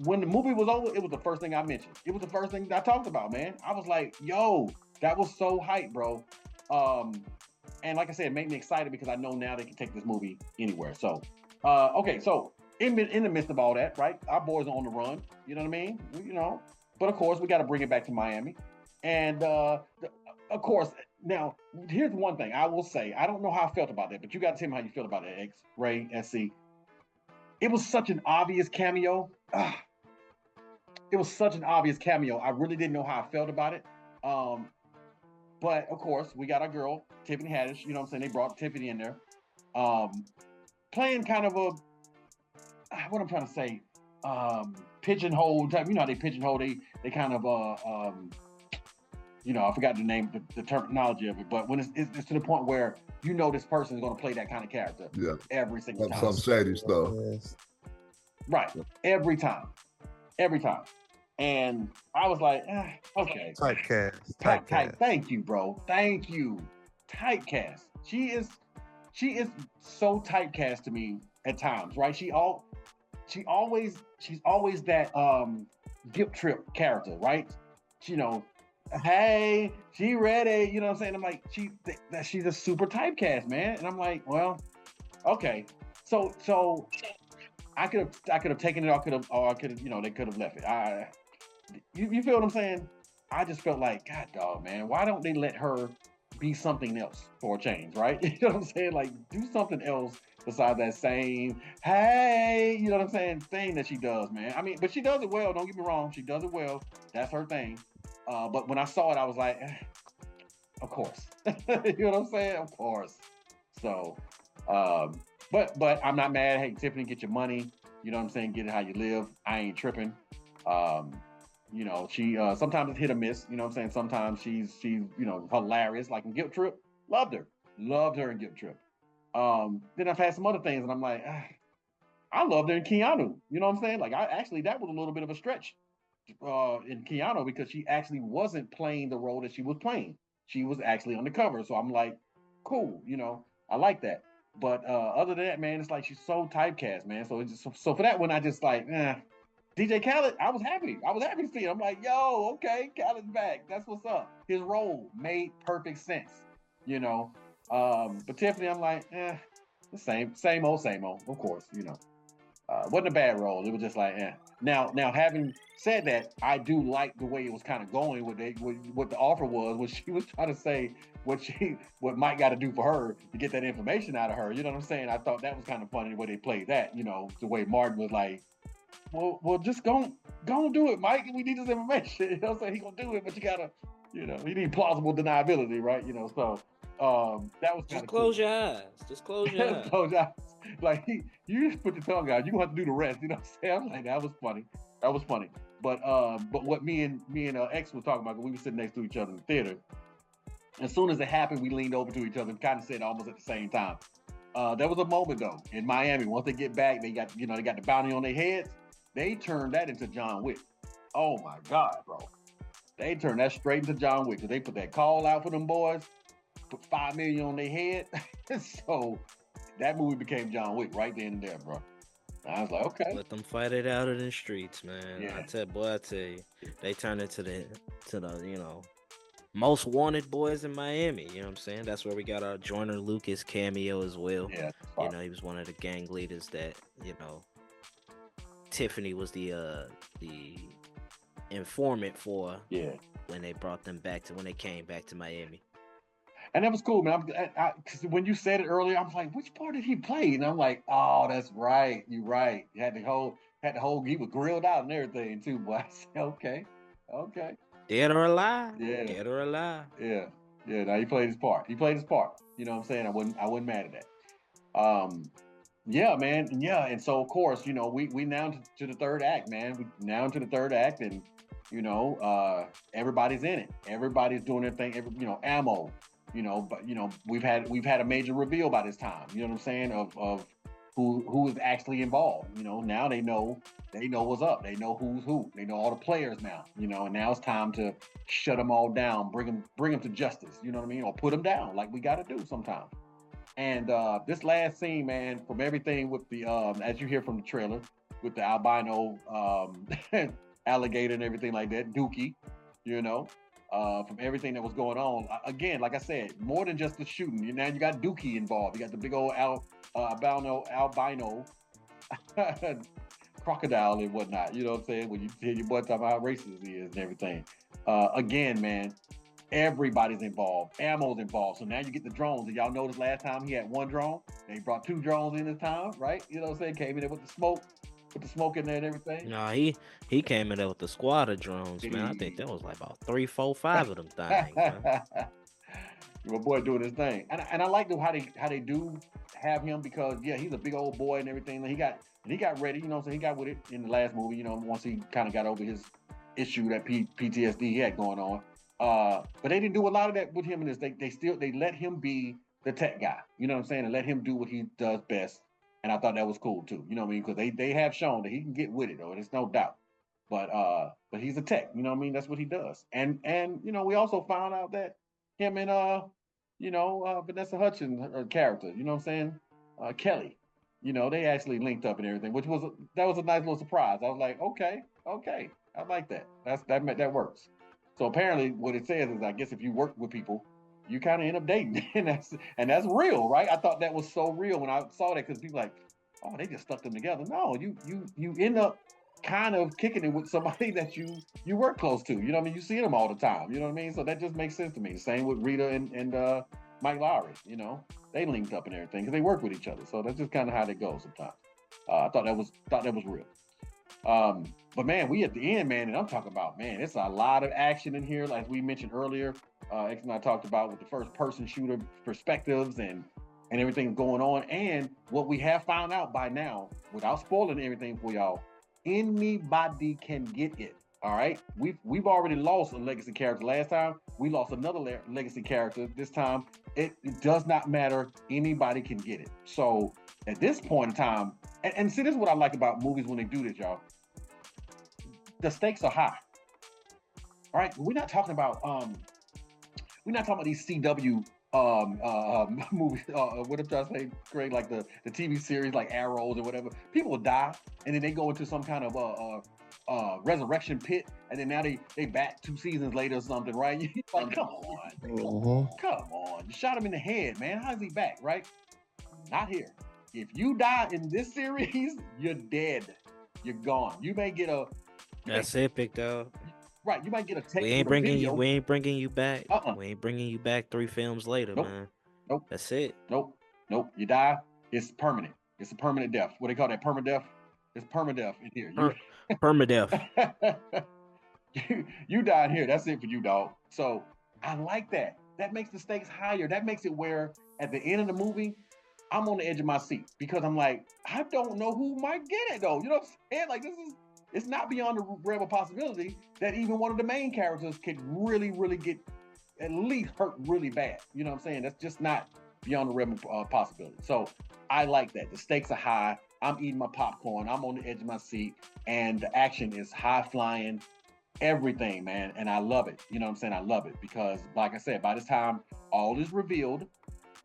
When the movie was over, it was the first thing I mentioned. It was the first thing I talked about, man. I was like, yo, that was so hype, bro. And like I said, it made me excited because I know now they can take this movie anywhere. So, okay, so in the midst of all that, right, our boys are on the run. You know what I mean? But of course, we got to bring it back to Miami. And of course, Now, here's one thing I will say. I don't know how I felt about that, but you got to tell me how you feel about it, X, Ray, SC. It was such an obvious cameo. It was such an obvious cameo. I really didn't know how I felt about it. But of course, we got our girl, Tiffany Haddish. You know what I'm saying? They brought Tiffany in there. Playing kind of a, what I'm trying to say, pigeonhole type. You know how they pigeonhole, they kind of, I forgot the name, the terminology of it, but when it's to the point where you know this person is going to play that kind of character every single time. Some shady stuff. Right. Every time. And I was like, okay. Typecast. Thank you, bro. Thank you. Typecast. She is so typecast to me at times, right? She's always that guilt trip character, right? Hey, she ready, you know what I'm saying? I'm like, she's a super typecast, man. And I'm like, well, okay. So I could have taken it, or I could have, they could have left it. You feel what I'm saying? I just felt like, God dog, man, why don't they let her be something else for a change, right? You know what I'm saying? Like, do something else besides that same, hey, you know what I'm saying, thing that she does, man. I mean, but she does it well, don't get me wrong. She does it well. That's her thing. But when I saw it, I was like, of course. You know what I'm saying? Of course. So, but I'm not mad. Hey, Tiffany, get your money. You know what I'm saying? Get it how you live. I ain't tripping. She sometimes it's hit or miss. You know what I'm saying? Sometimes she's hilarious. Like in Guilt Trip, loved her in Guilt Trip. Then I've had some other things, and I'm like, I loved her in Keanu. You know what I'm saying? Like that was a little bit of a stretch in Keanu, because she actually wasn't playing the role that she was playing. She was actually undercover. So I'm like, cool, I like that. But other than that, man, it's like she's so typecast, man. So for that one, I just like, DJ Khaled, I was happy. To see it. I'm like, yo, okay, Khaled's back. That's what's up. His role made perfect sense, But Tiffany, I'm like, the same old, of course, Wasn't a bad role. It was just like, Now, having said that, I do like the way it was kind of going. What the offer was, when she was trying to say what Mike got to do for her to get that information out of her. You know what I'm saying? I thought that was kind of funny the way they played that. The way Martin was like, well, just go do it, Mike. We need this information. You know what I'm saying? He gonna do it, but you gotta, you need plausible deniability, right? So that was just close your eyes. Just close your eyes. Close your eyes. Like you just put your tongue out. You gonna have to do the rest. You know what I'm saying? I'm like, that was funny. But what me and X was talking about, we were sitting next to each other in the theater. As soon as it happened, we leaned over to each other and kind of said almost at the same time. There was a moment though in Miami. Once they get back, they got the bounty on their heads. They turned that into John Wick. Oh my God, bro. They turned that straight into John Wick. They put that call out for them boys, put $5 million on their head. So that movie became John Wick right then and there, bro. I was like, okay. Let them fight it out in the streets, man. Yeah. I tell you, they turned into the most wanted boys in Miami. You know what I'm saying? That's where we got our Joyner Lucas cameo as well. Yeah. He was one of the gang leaders that, Tiffany was the informant for. Yeah. When they came back to Miami. And that was cool, man. Because when you said it earlier, I was like, which part did he play? And I'm like, oh, that's right. You're right. He had the whole, he was grilled out and everything too, boy. I said, okay. Dead or alive? Yeah. Dead or alive? Yeah. No, he played his part. You know what I'm saying? I wasn't mad at that. Yeah, man. Yeah. And so of course, we now to the third act, man. We now into the third act, and everybody's in it. Everybody's doing their thing. Ammo. But we've had a major reveal by this time. You know what I'm saying? Of who is actually involved. Now they know what's up. They know who's who. They know all the players now. And now it's time to shut them all down, bring them to justice. You know what I mean? Or put them down, like we got to do sometimes. And this last scene, man, from everything with the as you hear from the trailer, with the albino alligator and everything like that, Dookie, from everything that was going on. Again, like I said, more than just the shooting. Now you got Dookie involved. You got the big old albino crocodile and whatnot. You know what I'm saying? When you hear your boy talking about how racist he is and everything. Again, man, Everybody's involved. Ammo's involved. So now you get the drones. And y'all notice last time he had one drone. They brought 2 drones in this time, right? You know what I'm saying? Came in there with the smoke in there and everything. No, he came in there with the squad of drones, man. I think that was like about 3, 4, 5 of them things, man. My boy doing his thing, and I like how they do have him, because yeah, he's a big old boy and everything. He got ready, you know what I'm saying? He got with it in the last movie, you know, once he kind of got over his issue, that PTSD he had going on. But they didn't do a lot of that with him in this. They let him be the tech guy, you know what I'm saying, and let him do what he does best. And I thought that was cool too, you know what I mean? Because they have shown that he can get with it, though. There's no doubt. But he's a tech, you know what I mean? That's what he does. And you know, we also found out that him and Vanessa Hudgens character, you know what I'm saying? Kelly, you know, they actually linked up and everything, which was a nice little surprise. I was like, okay, I like that. That works. So apparently, what it says is, I guess if you work with people, you kind of end up dating, and that's real, right? I thought that was so real when I saw that, because people like, oh, they just stuck them together. No, you end up kind of kicking it with somebody that you work close to. You know what I mean? You see them all the time. You know what I mean? So that just makes sense to me. Same with Rita and Mike Lowry. You know, they linked up and everything because they work with each other. So that's just kind of how they go sometimes. I thought that was real. But man, we at the end, man, and I'm talking about, man, it's a lot of action in here, like we mentioned earlier. X and I talked about with the first person shooter perspectives and everything going on, and what we have found out by now, without spoiling everything for y'all. Anybody can get it. All right, we've already lost a legacy character last time. We lost another legacy character this time. It does not matter. Anybody can get it. So at this point in time, and see, this is what I like about movies when they do this, y'all. The stakes are high. All right, we're not talking about these CW movies. What I'm trying to say, Greg, like the TV series, like Arrows or whatever. People will die, and then they go into some kind of resurrection pit, and then now they back 2 seasons later or something, right? Like, come on, come on! You shot him in the head, man. How's he back, right? Not here. If you die in this series, you're dead. You're gone. You may get a. That's it, big dog. Right, you might get a text. We ain't bringing you back. We ain't bringing you back 3 films later, nope. man. Nope. That's it. Nope. You die. It's permanent. It's a permanent death. What they call that? Permadeath. It's permadeath in here. Permadeath. You die in here. That's it for you, dog. So I like that. That makes the stakes higher. That makes it where at the end of the movie, I'm on the edge of my seat because I'm like, I don't know who might get it though. You know what I'm saying? Like it's not beyond the realm of possibility that even one of the main characters could really, really get at least hurt really bad. You know what I'm saying? That's just not beyond the realm of possibility. So I like that. The stakes are high. I'm eating my popcorn. I'm on the edge of my seat, and the action is high flying, everything, man. And I love it. You know what I'm saying? I love it because, like I said, by this time, all is revealed.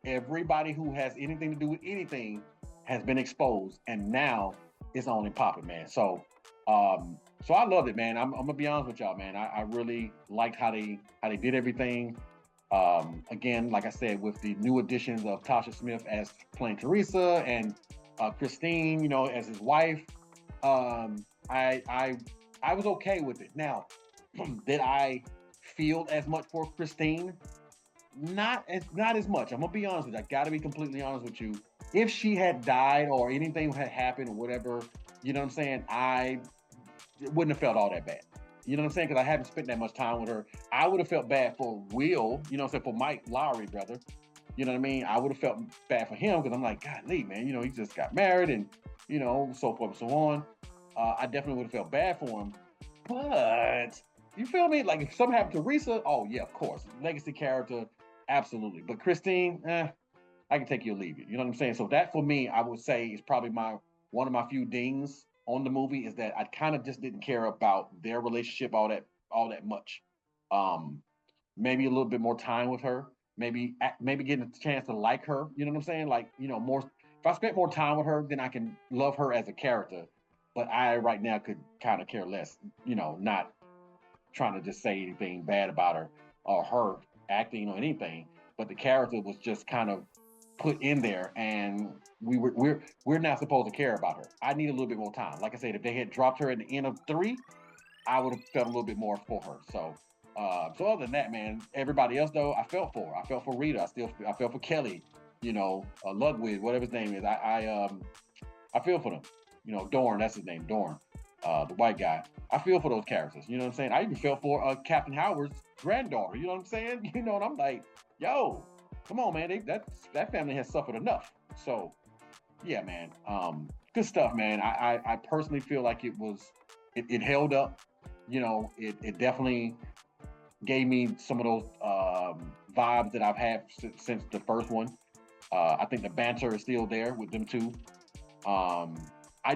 Everybody who has anything to do with anything has been exposed, and now it's on and popping, man. So I loved it, man. I'm gonna be honest with y'all, man. I really liked how they did everything. Again, like I said, with the new additions of Tasha Smith as playing Teresa and Christine, you know, as his wife, I was okay with it. Now, did I feel as much for Christine? Not as much. I'm gonna be honest with you. I gotta be completely honest with you. If she had died or anything had happened or whatever, you know what I'm saying, I wouldn't have felt all that bad. You know what I'm saying? Because I haven't spent that much time with her. I would have felt bad for Will, you know what I'm saying, for Mike Lowry, brother. You know what I mean? I would have felt bad for him because I'm like, golly, man, you know, he just got married and, you know, so forth and so on. I definitely would have felt bad for him. But, you feel me? Like, if something happened to Risa, oh, yeah, of course. Legacy character, absolutely. But Christine, I can take you or leave you. You know what I'm saying? So that, for me, I would say is probably one of my few dings on the movie is that I kind of just didn't care about their relationship all that much. Maybe a little bit more time with her. Maybe getting a chance to like her, you know what I'm saying? Like, you know, more, if I spent more time with her, then I can love her as a character. But I right now could kind of care less, you know, not trying to just say anything bad about her or her acting or anything. But the character was just kind of put in there, and we're not supposed to care about her. I need a little bit more time. Like I said, if they had dropped her at the end of 3, I would have felt a little bit more for her. So So other than that, man, everybody else though, I felt for. I felt for Rita. I felt for Kelly. Ludwig, whatever his name is. I feel for them. Dorn, that's his name, Dorn, the white guy. I feel for those characters. You know what I'm saying? I even felt for Captain Howard's granddaughter. You know what I'm saying? And I'm like, yo, come on, man. That family has suffered enough. So, yeah, man. Good stuff, man. I personally feel like it held up. It definitely gave me some of those vibes that I've had since the first one. I think the banter is still there with them two. I'm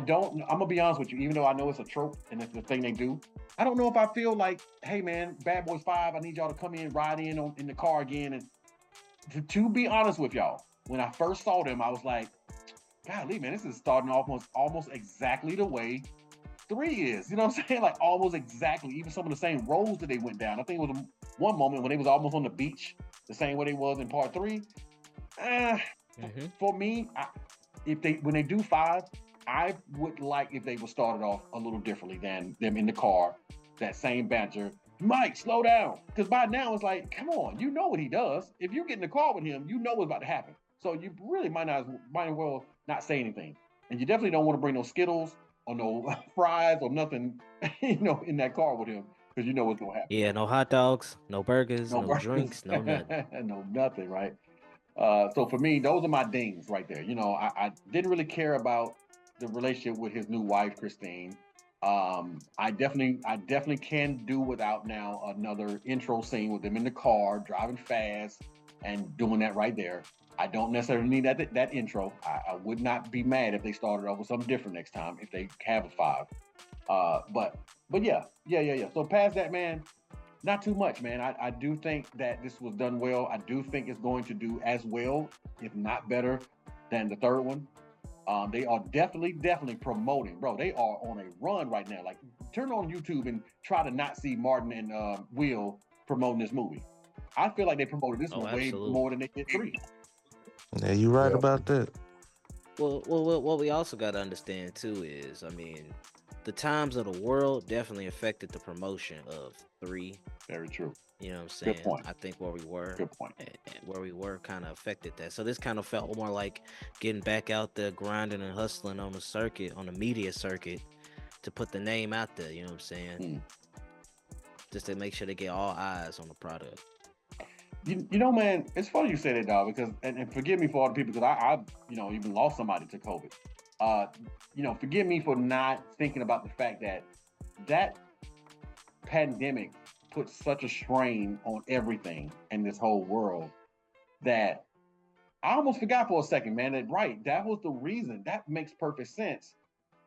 gonna be honest with you, even though I know it's a trope and it's the thing they do, I don't know if I feel like, hey man, Bad Boys 5, I need y'all to come in, ride in the car again. And to be honest with y'all, when I first saw them, I was like, golly, man, this is starting almost exactly the way 3 is. You know what I'm saying? Like almost exactly, even some of the same roads that they went down. I think it was one moment when they was almost on the beach, the same way they was in part 3. For me, when they do 5, I would like if they would start it off a little differently than them in the car, that same banter. Mike, slow down. Because by now it's like, come on, you know what he does. If you get in the car with him, you know what's about to happen. So you really might as well not say anything. And you definitely don't want to bring no Skittles or no fries or nothing, in that car with him, because you know what's gonna happen. Yeah, no hot dogs, no burgers, no drinks, no nothing. No nothing, right? So for me, those are my dings right there. I didn't really care about the relationship with his new wife, Christine. I definitely can do without now another intro scene with them in the car, driving fast and doing that right there. I don't necessarily need that intro. I would not be mad if they started off with something different next time, if they have a 5. But yeah. So past that, man, not too much, man. I do think that this was done well. I do think it's going to do as well, if not better, than the third one. They are definitely promoting, bro. They are on a run right now. Like, turn on YouTube and try to not see Martin and Will promoting this movie. I feel like they promoted this one way more than they did 3. Yeah, you're right about that. Well, what we also got to understand too is, the times of the world definitely affected the promotion of 3. Very true. You know what I'm saying? Good point. I think where we were, good point, where we were kind of affected that. So this kind of felt more like getting back out there, grinding and hustling on the circuit, on the media circuit, to put the name out there. You know what I'm saying? Just to make sure they get all eyes on the product. Man, it's funny you say that, dog, because and forgive me for all the people, because I even lost somebody to COVID. Forgive me for not thinking about the fact that pandemic put such a strain on everything in this whole world that I almost forgot for a second, man. That was the reason. That makes perfect sense.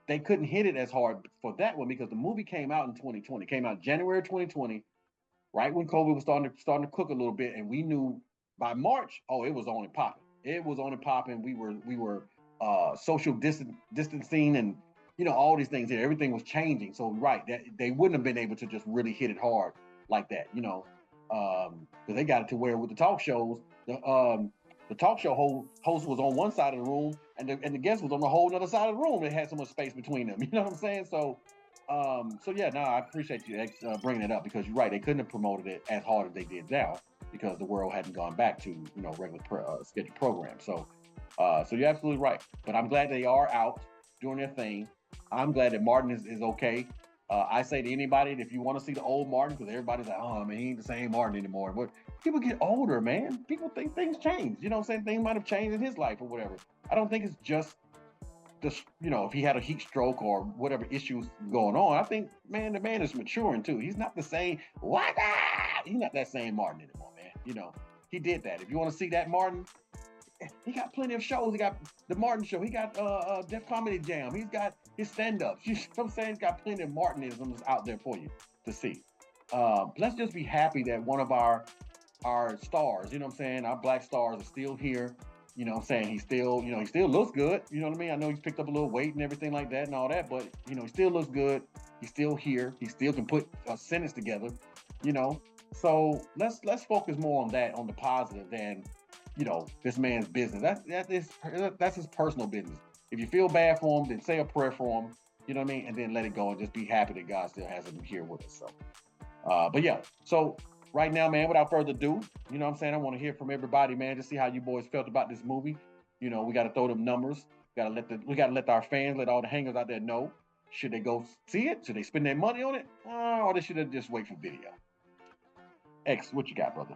They couldn't hit it as hard for that one because the movie came out in 2020. Came out January 2020, right when COVID was starting to cook a little bit, and we knew by March, it was on and popping. It was on and popping. We were social distancing and all these things here. Everything was changing. So that they wouldn't have been able to just really hit it hard like that, because they got it to where with the talk shows, the talk show host was on one side of the room and the guest was on the whole other side of the room. They had so much space between them. You know what I'm saying? So yeah, no, I appreciate you bringing it up, because you're right. They couldn't have promoted it as hard as they did now because the world hadn't gone back to regular scheduled programs. So you're absolutely right. But I'm glad they are out doing their thing. I'm glad that Martin is okay. I say to anybody, if you want to see the old Martin, because everybody's like, oh man, he ain't the same Martin anymore. But people get older, man. People think things change. You know what I'm saying? Things might have changed in his life or whatever. I don't think it's just if he had a heat stroke or whatever issues going on. I think, man, the man is maturing too. He's not the same. He's not that same Martin anymore, man. He did that. If you want to see that Martin, he got plenty of shows. He got the Martin Show. He got Def Comedy Jam. He's got his stand-ups. You know what I'm saying? He's got plenty of Martinisms out there for you to see. Let's just be happy that one of our stars, you know what I'm saying, our black stars are still here. You know what I'm saying? He still looks good. You know what I mean? I know he's picked up a little weight and everything like that and all that, but he still looks good. He's still here. He still can put a sentence together, So let's focus more on that, on the positive, than this man's business. That's his personal business. If you feel bad for him, then say a prayer for him. You know what I mean? And then let it go and just be happy that God still has him here with us. So But yeah, so right now, man, without further ado, you know what I'm saying? I want to hear from everybody, man, to see how you boys felt about this movie. You know, we got to throw them numbers. We gotta let our fans, let all the hangers out there know. Should they go see it? Should they spend their money on it? Or they should have just wait for video? X, what you got, brother?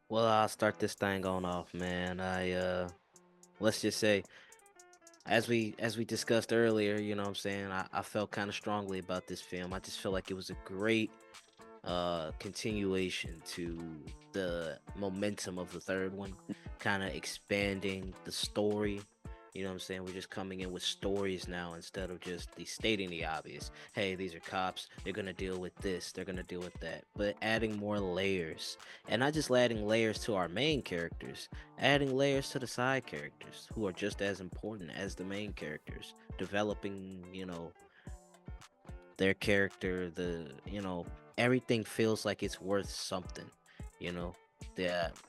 Well, I'll start this thing on off, man. Let's just say, as we discussed earlier, you know what I'm saying, I felt kind of strongly about this film. I just feel like it was a great continuation to the momentum of the third one, kind of expanding the story. You know what I'm saying? We're just coming in with stories now instead of just stating the obvious. Hey, these are cops. They're going to deal with this. They're going to deal with that. But adding more layers. And not just adding layers to our main characters, adding layers to the side characters who are just as important as the main characters. Developing, you know, their character, everything feels like it's worth something, you know.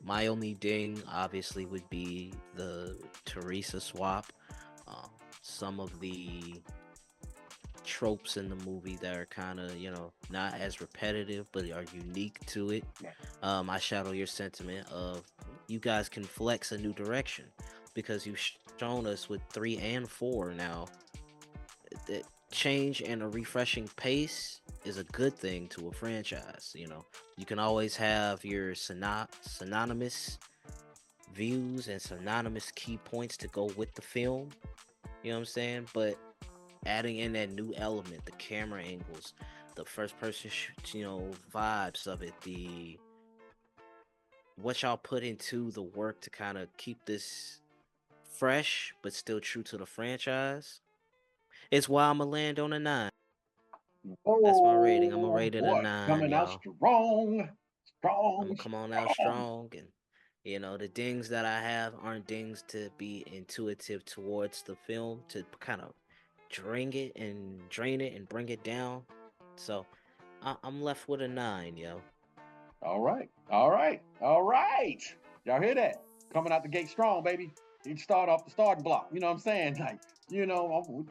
My only ding obviously would be the Teresa swap. Some of the tropes in the movie that are kind of, you know, not as repetitive but are unique to it. I shadow your sentiment of you guys can flex a new direction because you've shown us with 3 and 4 now that change and a refreshing pace is a good thing to a franchise. You know, you can always have your synonymous views and synonymous key points to go with the film, you know what I'm saying, but adding in that new element, the camera angles, the first person vibes of it, the what y'all put into the work to kind of keep this fresh but still true to the franchise, it's why I'm gonna land on a 9. That's my rating. I'm gonna rate it a 9, coming out y'all. strong. I'm gonna come on out strong, and you know the dings that I have aren't dings to be intuitive towards the film to kind of drain it and bring it down. So I'm left with a 9, yo. All right. Y'all hear that? Coming out the gate strong, baby. You start off the starting block. You know what I'm saying? Like, you know,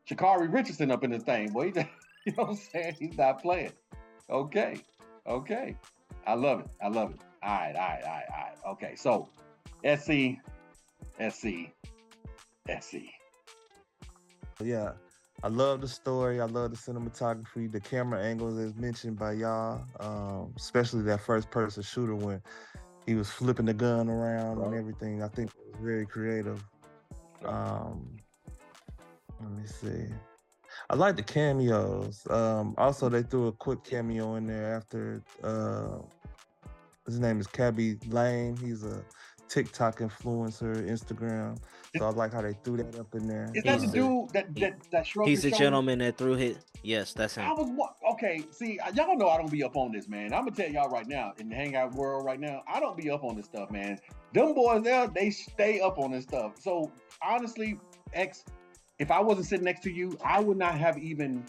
Shakari Richardson up in this thing, boy. You know what I'm saying? He's not playing. Okay. I love it. All right. Okay, so SC. Yeah, I love the story. I love the cinematography, the camera angles as mentioned by y'all, especially that first person shooter when he was flipping the gun around and everything. I think it was very creative. Let me see. I like the cameos. Also, they threw a quick cameo in there after. His name is Cabby Lane. He's a TikTok influencer, Instagram. So I like how they threw that up in there. Is that the dude that shrugged He's his the shoulders? gentleman that threw his. Yes, that's him. Okay. See, y'all know I don't be up on this, man. I'm gonna tell y'all right now, in the Hangout world right now, I don't be up on this stuff, man. Them boys there, they stay up on this stuff. So honestly, X, if I wasn't sitting next to you, I would not have even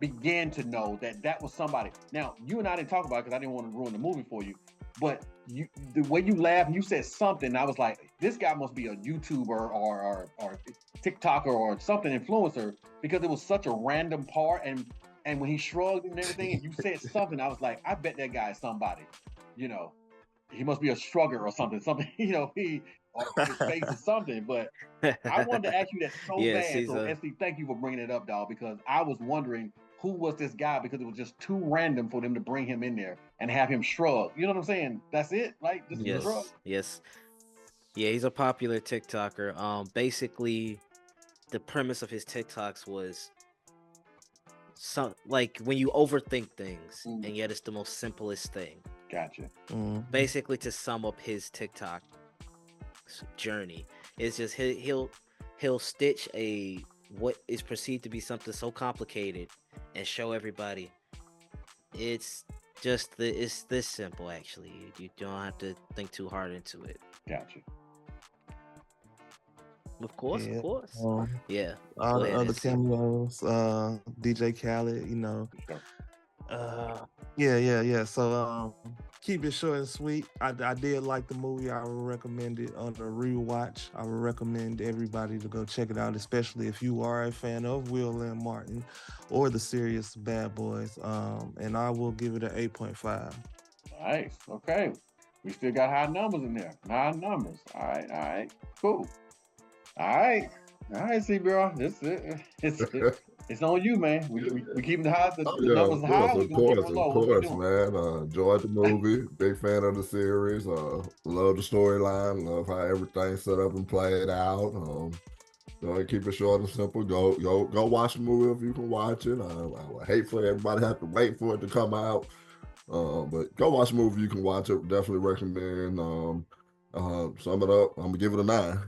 began to know that was somebody. Now, you and I didn't talk about it because I didn't want to ruin the movie for you. But the way you laughed and you said something, I was like, this guy must be a YouTuber or TikToker or something influencer, because it was such a random part. And when he shrugged and everything, and you said something, I was like, I bet that guy is somebody. You know, he must be a shrugger or something. You know, or his face is something. But I wanted to ask you that so bad. So, SC, thank you for bringing it up, dog, because I was wondering who was this guy, because it was just too random for them to bring him in there and have him shrug. You know what I'm saying? That's it, right? Yes. Yeah, he's a popular TikToker. Basically, the premise of his TikToks was like when you overthink things, and yet it's the most simplest thing. Gotcha. Basically, to sum up his TikTok journey, it's just he'll stitch what is perceived to be something so complicated and show everybody it's this simple. Actually, you don't have to think too hard into it. Gotcha. Of course. Yeah. Other cameos, DJ Khaled, you know. Yeah. So keep it short and sweet. I did like the movie. I would recommend it on a rewatch. I would recommend everybody to go check it out, especially if you are a fan of Will and Martin or the series Bad Boys. And I will give it an 8.5. Nice. Okay. We still got high numbers in there. High numbers. All right. All right. Cool. All right. All right, see, bro. It's on you, man. We keeping the Yeah, numbers high. We gonna keep them low. What we doing? man. Enjoyed the movie. Big fan of the series. Love the storyline. Love how everything's set up and played out. Keep it short and simple. Go watch the movie if you can watch it. I would hate for everybody to have to wait for it to come out. But go watch the movie if you can watch it. Definitely recommend. Sum it up. I'm gonna give it a 9.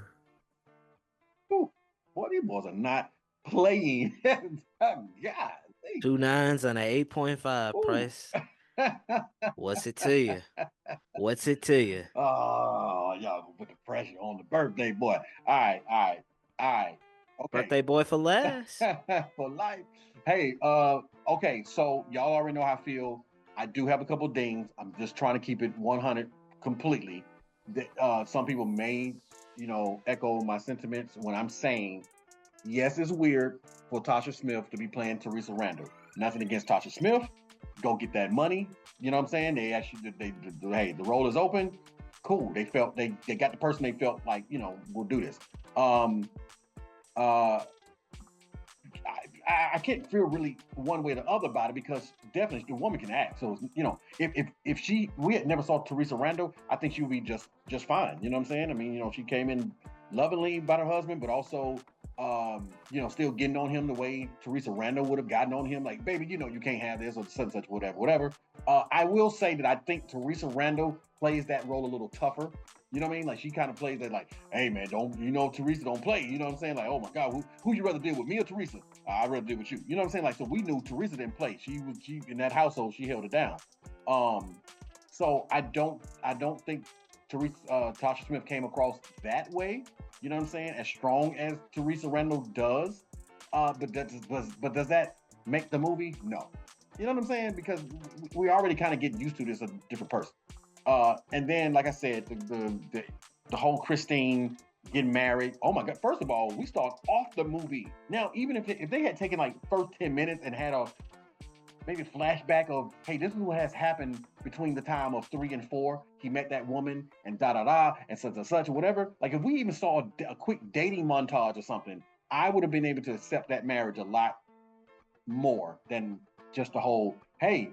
Ooh, boy, these boys are not playing. God. 2 9s and an 8.5 price. What's it to you? What's it to you? Oh, y'all gonna put the pressure on the birthday boy. All right. Okay. Birthday boy for last. For life. Hey, okay, so y'all already know how I feel. I do have a couple dings. I'm just trying to keep it 100 completely. Some people may, echo my sentiments when I'm saying, yes, it's weird for Tasha Smith to be playing Teresa Randall. Nothing against Tasha Smith. Go get that money. You know what I'm saying? They actually, hey, the role is open. Cool. They got the person they felt like, we'll do this. I can't feel really one way or the other about it because definitely the woman can act. So if we had never saw Teresa Randall, I think she would be just fine. You know what I'm saying? I mean, she came in lovingly about her husband, but also still getting on him the way Teresa Randall would have gotten on him. Like, baby, you can't have this or such, whatever. I will say that I think Teresa Randall plays that role a little tougher. You know what I mean? Like, she kind of plays that like, hey, man, Teresa don't play. You know what I'm saying? Like, oh, my God, who you rather deal with, me or Teresa? I'd rather deal with you. You know what I'm saying? Like, so we knew Teresa didn't play. She in that household, she held it down. So I don't think Tasha Smith came across that way. You know what I'm saying? As strong as Teresa Randall does. But does that make the movie? No. You know what I'm saying? Because we already kind of getting used to this a different person. And then, like I said, the whole Christine getting married. Oh my God! First of all, we start off the movie now. Even if they had taken like first 10 minutes and had a maybe flashback of, hey, this is what has happened between the time of 3 and 4. He met that woman and and such and such or whatever. Like if we even saw a quick dating montage or something, I would have been able to accept that marriage a lot more than just the whole, hey,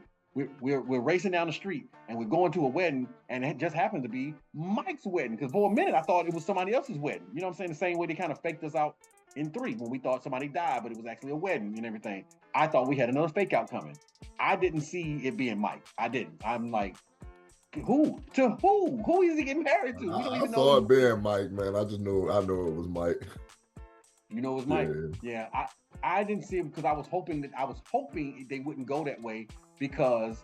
we're racing down the street and we're going to a wedding and it just happened to be Mike's wedding. Because for a minute I thought it was somebody else's wedding. You know what I'm saying? The same way they kind of faked us out in 3 when we thought somebody died, but it was actually a wedding and everything. I thought we had another fake out coming. I didn't see it being Mike. I didn't. I'm like, who? To who? Who is he getting married to? We don't even know. I saw it being Mike, man. I knew it was Mike. You know it was Mike? Yeah. I didn't see him because I was hoping they wouldn't go that way because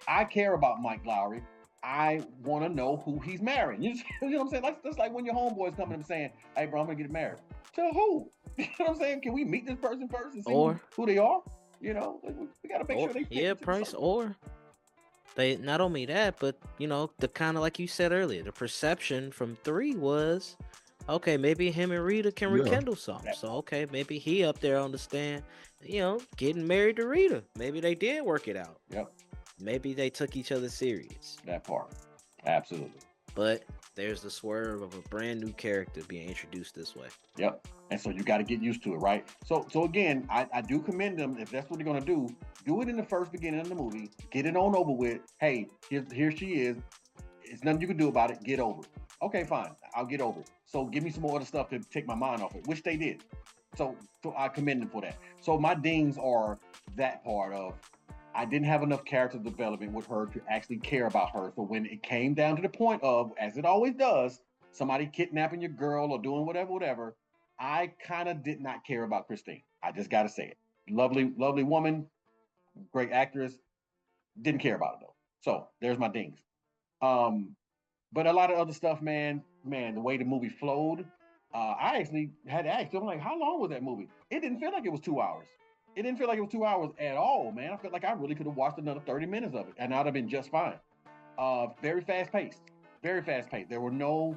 I care about Mike Lowry. I want to know who he's marrying. You know what I'm saying? That's like when your homeboys coming and saying, hey, bro, I'm going to get married. To who? You know what I'm saying? Can we meet this person first and see who they are? We got to make sure they fit. Yeah, Price, or they not only that, but, the kind of like you said earlier, the perception from 3 was, okay, maybe him and Rita can rekindle something. So, okay, maybe he up there on the stand, getting married to Rita. Maybe they did work it out. Yep. Maybe they took each other serious. That part. Absolutely. But there's the swerve of a brand new character being introduced this way. Yep. And so you got to get used to it, right? So again, I do commend them if that's what they're going to do. Do it in the first beginning of the movie. Get it on over with. Hey, here she is. It's nothing you can do about it. Get over it. Okay, fine. I'll get over it. So give me some more other stuff to take my mind off it, which they did. So I commend them for that. So my dings are that part of, I didn't have enough character development with her to actually care about her. So when it came down to the point of, as it always does, somebody kidnapping your girl or doing whatever, I kind of did not care about Christine. I just got to say it. Lovely woman, great actress. Didn't care about it though. So there's my dings. But a lot of other stuff, man, the way the movie flowed, I actually had to ask. I'm like, how long was that movie? It didn't feel like it was 2 hours. It didn't feel like it was 2 hours at all, man. I felt like I really could have watched another 30 minutes of it, and I'd have been just fine. Very fast paced. Very fast paced. There were no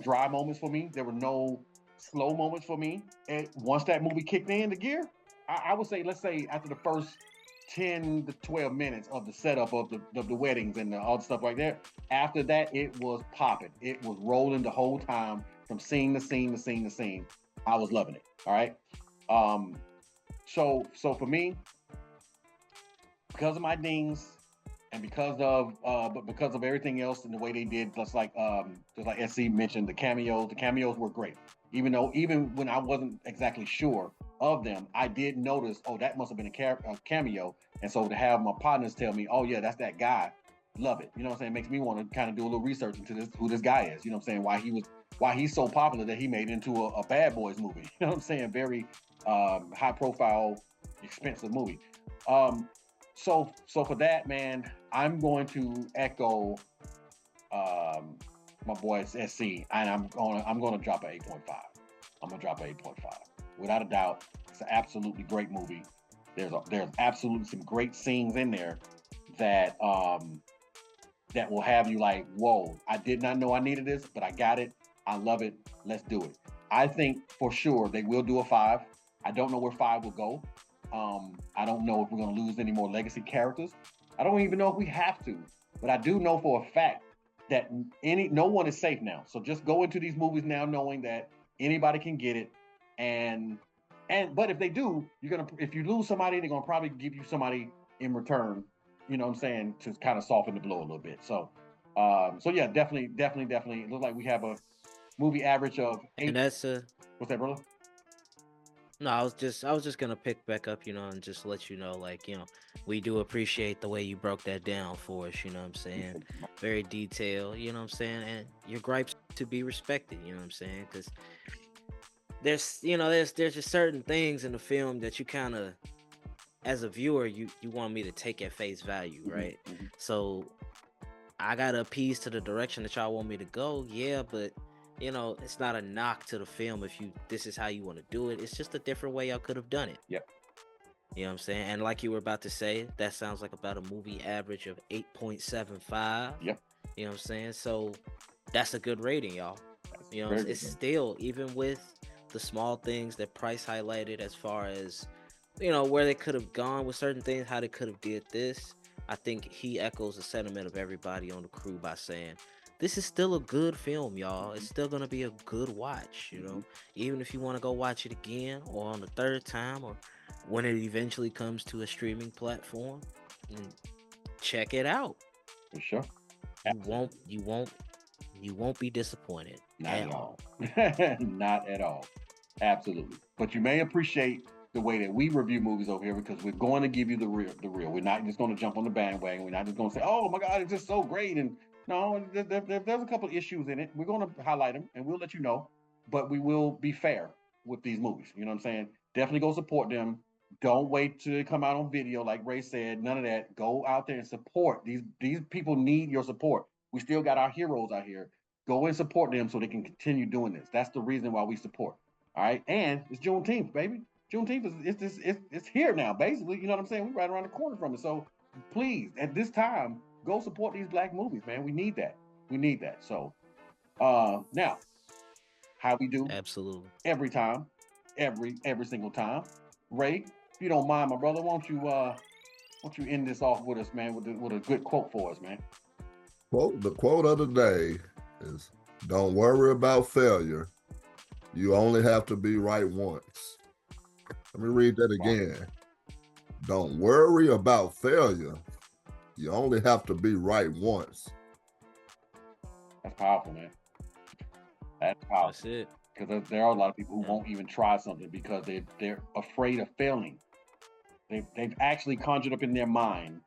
dry moments for me. There were no slow moments for me. And once that movie kicked in the gear, I would say, let's say after the first 10 to 12 minutes of the setup of the weddings and all the stuff like that, after that, it was popping. It was rolling the whole time from scene to scene to scene to scene. I was loving it. All right. So for me, because of my dings and because of everything else and the way they did, just like SC mentioned, the cameos were great. Even when I wasn't exactly sure of them, I did notice, oh, that must have been a cameo. And so to have my partners tell me, oh yeah, that's that guy, love it. You know what I'm saying? It makes me want to kind of do a little research into who this guy is. You know what I'm saying? Why he's so popular that he made it into a Bad Boys movie. You know what I'm saying? Very high profile, expensive movie. So for that, man, I'm going to echo my boy SC, and I'm gonna drop an 8.5. I'm gonna drop an 8.5 without a doubt. It's an absolutely great movie. There's absolutely some great scenes in there that that will have you like, whoa, I did not know I needed this, but I got it. I love it. Let's do it. I think for sure they will do a 5. I don't know where 5 will go. I don't know if we're going to lose any more legacy characters. I don't even know if we have to, but I do know for a fact that no one is safe now. So just go into these movies now knowing that anybody can get it, but if they do, if you lose somebody, they're gonna probably give you somebody in return. You know what I'm saying, to kind of soften the blow a little bit. So yeah, definitely. It looks like we have a movie average of 8. And that's what's that, brother? No, I was just gonna pick back up, and just let you know, like, we do appreciate the way you broke that down for us, you know what I'm saying? Very detailed, you know what I'm saying? And your gripes to be respected, you know what I'm saying? Because there's just certain things in the film that you kind of, as a viewer, you want me to take at face value, right? Mm-hmm. So I gotta appease to the direction that y'all want me to go, yeah, but it's not a knock to the film if this is how you want to do it. It's just a different way y'all could have done it. Yep. You know what I'm saying? And like you were about to say, that sounds like about a movie average of 8.75. Yep. You know what I'm saying? So that's a good rating, y'all. That's it's still, even with the small things that Price highlighted as far as, where they could have gone with certain things, how they could have did this. I think he echoes the sentiment of everybody on the crew by saying, this is still a good film, y'all. It's still going to be a good watch, even if you want to go watch it again or on the third time or when it eventually comes to a streaming platform, check it out. For sure. You won't be disappointed. Not at all. Not at all. Absolutely. But you may appreciate the way that we review movies over here because we're going to give you the real. We're not just going to jump on the bandwagon. We're not just going to say, oh my God, it's just so great. And no, there's a couple of issues in it. We're going to highlight them and we'll let you know, but we will be fair with these movies. You know what I'm saying? Definitely go support them. Don't wait till they come out on video. Like Ray said, none of that. Go out there and support. These people need your support. We still got our heroes out here. Go and support them so they can continue doing this. That's the reason why we support. All right. And it's Juneteenth, baby. Juneteenth it's here now, basically. You know what I'm saying? We're right around the corner from it. So please, at this time, go support these black movies, man. We need that. So now, how we do absolutely every time, every single time. Ray, if you don't mind, my brother, won't you end this off with us, man, with a good quote for us, man? The quote of the day is, don't worry about failure. You only have to be right once. Let me read that again. Don't worry about failure. You only have to be right once. That's powerful, man. That's powerful. That's it. Because there are a lot of people who won't even try something because they're afraid of failing. They've actually conjured up in their mind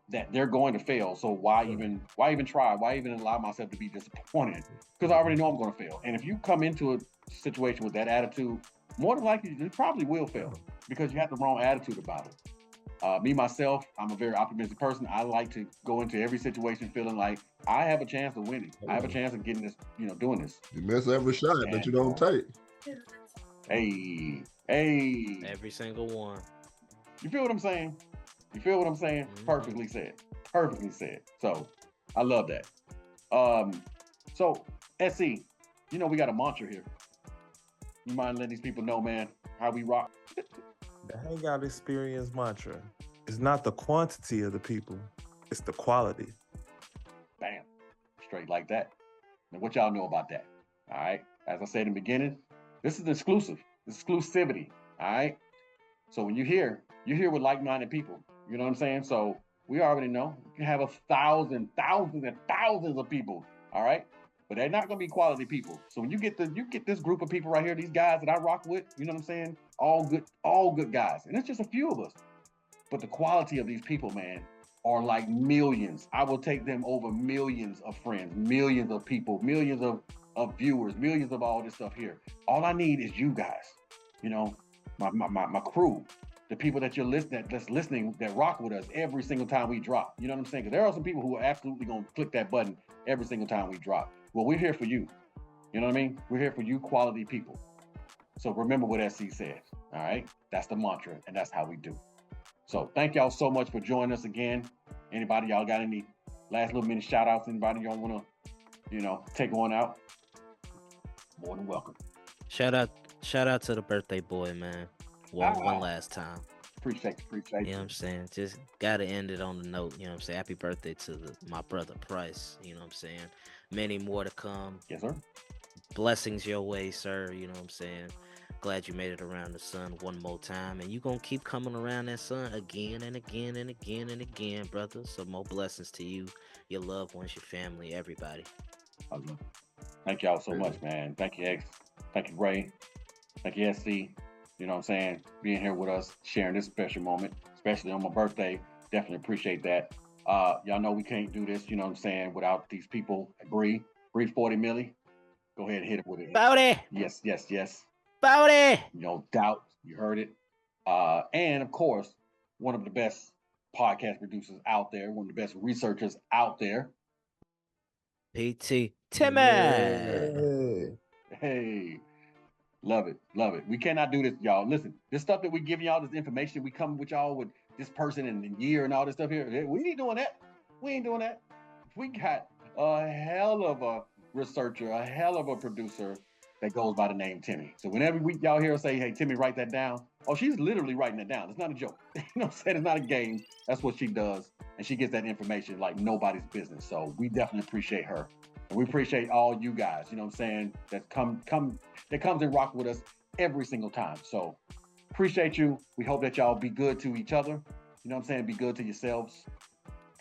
that they're going to fail. So why even try? Why even allow myself to be disappointed? Because I already know I'm going to fail. And if you come into a situation with that attitude, more than likely you probably will fail because you have the wrong attitude about it. Me, myself, I'm a very optimistic person. I like to go into every situation feeling like I have a chance of winning. I have a chance of getting this, doing this. You miss every shot that you don't take. Hey. Every single one. You feel what I'm saying? Mm-hmm. Perfectly said. Perfectly said. So I love that. So SC, you know we got a mantra here. You mind letting these people know, man, how we rock? The Hangout Experience mantra is not the quantity of the people, it's the quality. Bam. Straight like that. Now, what y'all know about that? All right. As I said in the beginning, this is exclusive. Exclusivity. All right. So when you're here with like-minded people. You know what I'm saying? So we already know you can have thousands of people. All right. But they're not gonna be quality people. So when you get this group of people right here, these guys that I rock with, you know what I'm saying? All good guys. And it's just a few of us. But the quality of these people, man, are like millions. I will take them over millions of friends, millions of people, millions of viewers, millions of all this stuff here. All I need is you guys, you know, my crew, the people that that's listening, that rock with us every single time we drop. You know what I'm saying? Because there are some people who are absolutely gonna click that button every single time we drop. Well, we're here for you. You know what I mean? We're here for you, quality people. So remember what SC says. All right, that's the mantra, and that's how we do. So thank y'all so much for joining us again. Anybody, y'all got any last little minute shout outs? Anybody y'all want to, take one out? More than welcome. Shout out to the birthday boy, man. One last time. Appreciate you. You know what I'm saying? Just gotta end it on the note. You know what I'm saying? Happy birthday to my brother Price. You know what I'm saying? Many more to come. Yes, sir. Blessings your way, sir. You know what I'm saying? Glad you made it around the sun one more time, and you gonna keep coming around that sun again and again and again and again, brother. So more blessings to you, your loved ones, your family, everybody. Thank y'all so much, man. Thank you, X. Thank you, Ray. Thank you, SC. You know what I'm saying? Being here with us, sharing this special moment, especially on my birthday. Definitely appreciate that. Y'all know we can't do this, you know what I'm saying, without these people. Bree 40 milli. Go ahead and hit it with it. Bowdy. Yes. Bowdy. No doubt. You heard it. And of course, one of the best podcast producers out there, one of the best researchers out there. PT Timmy. Hey. Love it. We cannot do this, y'all. Listen, this stuff that we give y'all, this information, we come with y'all with this person and the year and all this stuff here. We ain't doing that. We got a hell of a researcher, a hell of a producer that goes by the name Timmy. So whenever y'all hear us say, hey, Timmy, write that down. Oh, she's literally writing it down. It's not a joke. You know what I'm saying? It's not a game. That's what she does. And she gets that information like nobody's business. So we definitely appreciate her. And we appreciate all you guys, you know what I'm saying, that comes and rock with us every single time. So appreciate you. We hope that y'all be good to each other. You know what I'm saying? Be good to yourselves.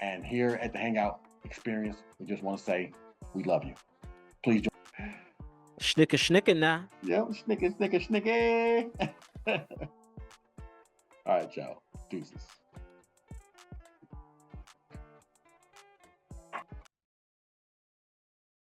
And here at the Hangout Experience, we just want to say we love you. Please join. Snicker now. Yeah, snicker. All right, y'all. Deuces.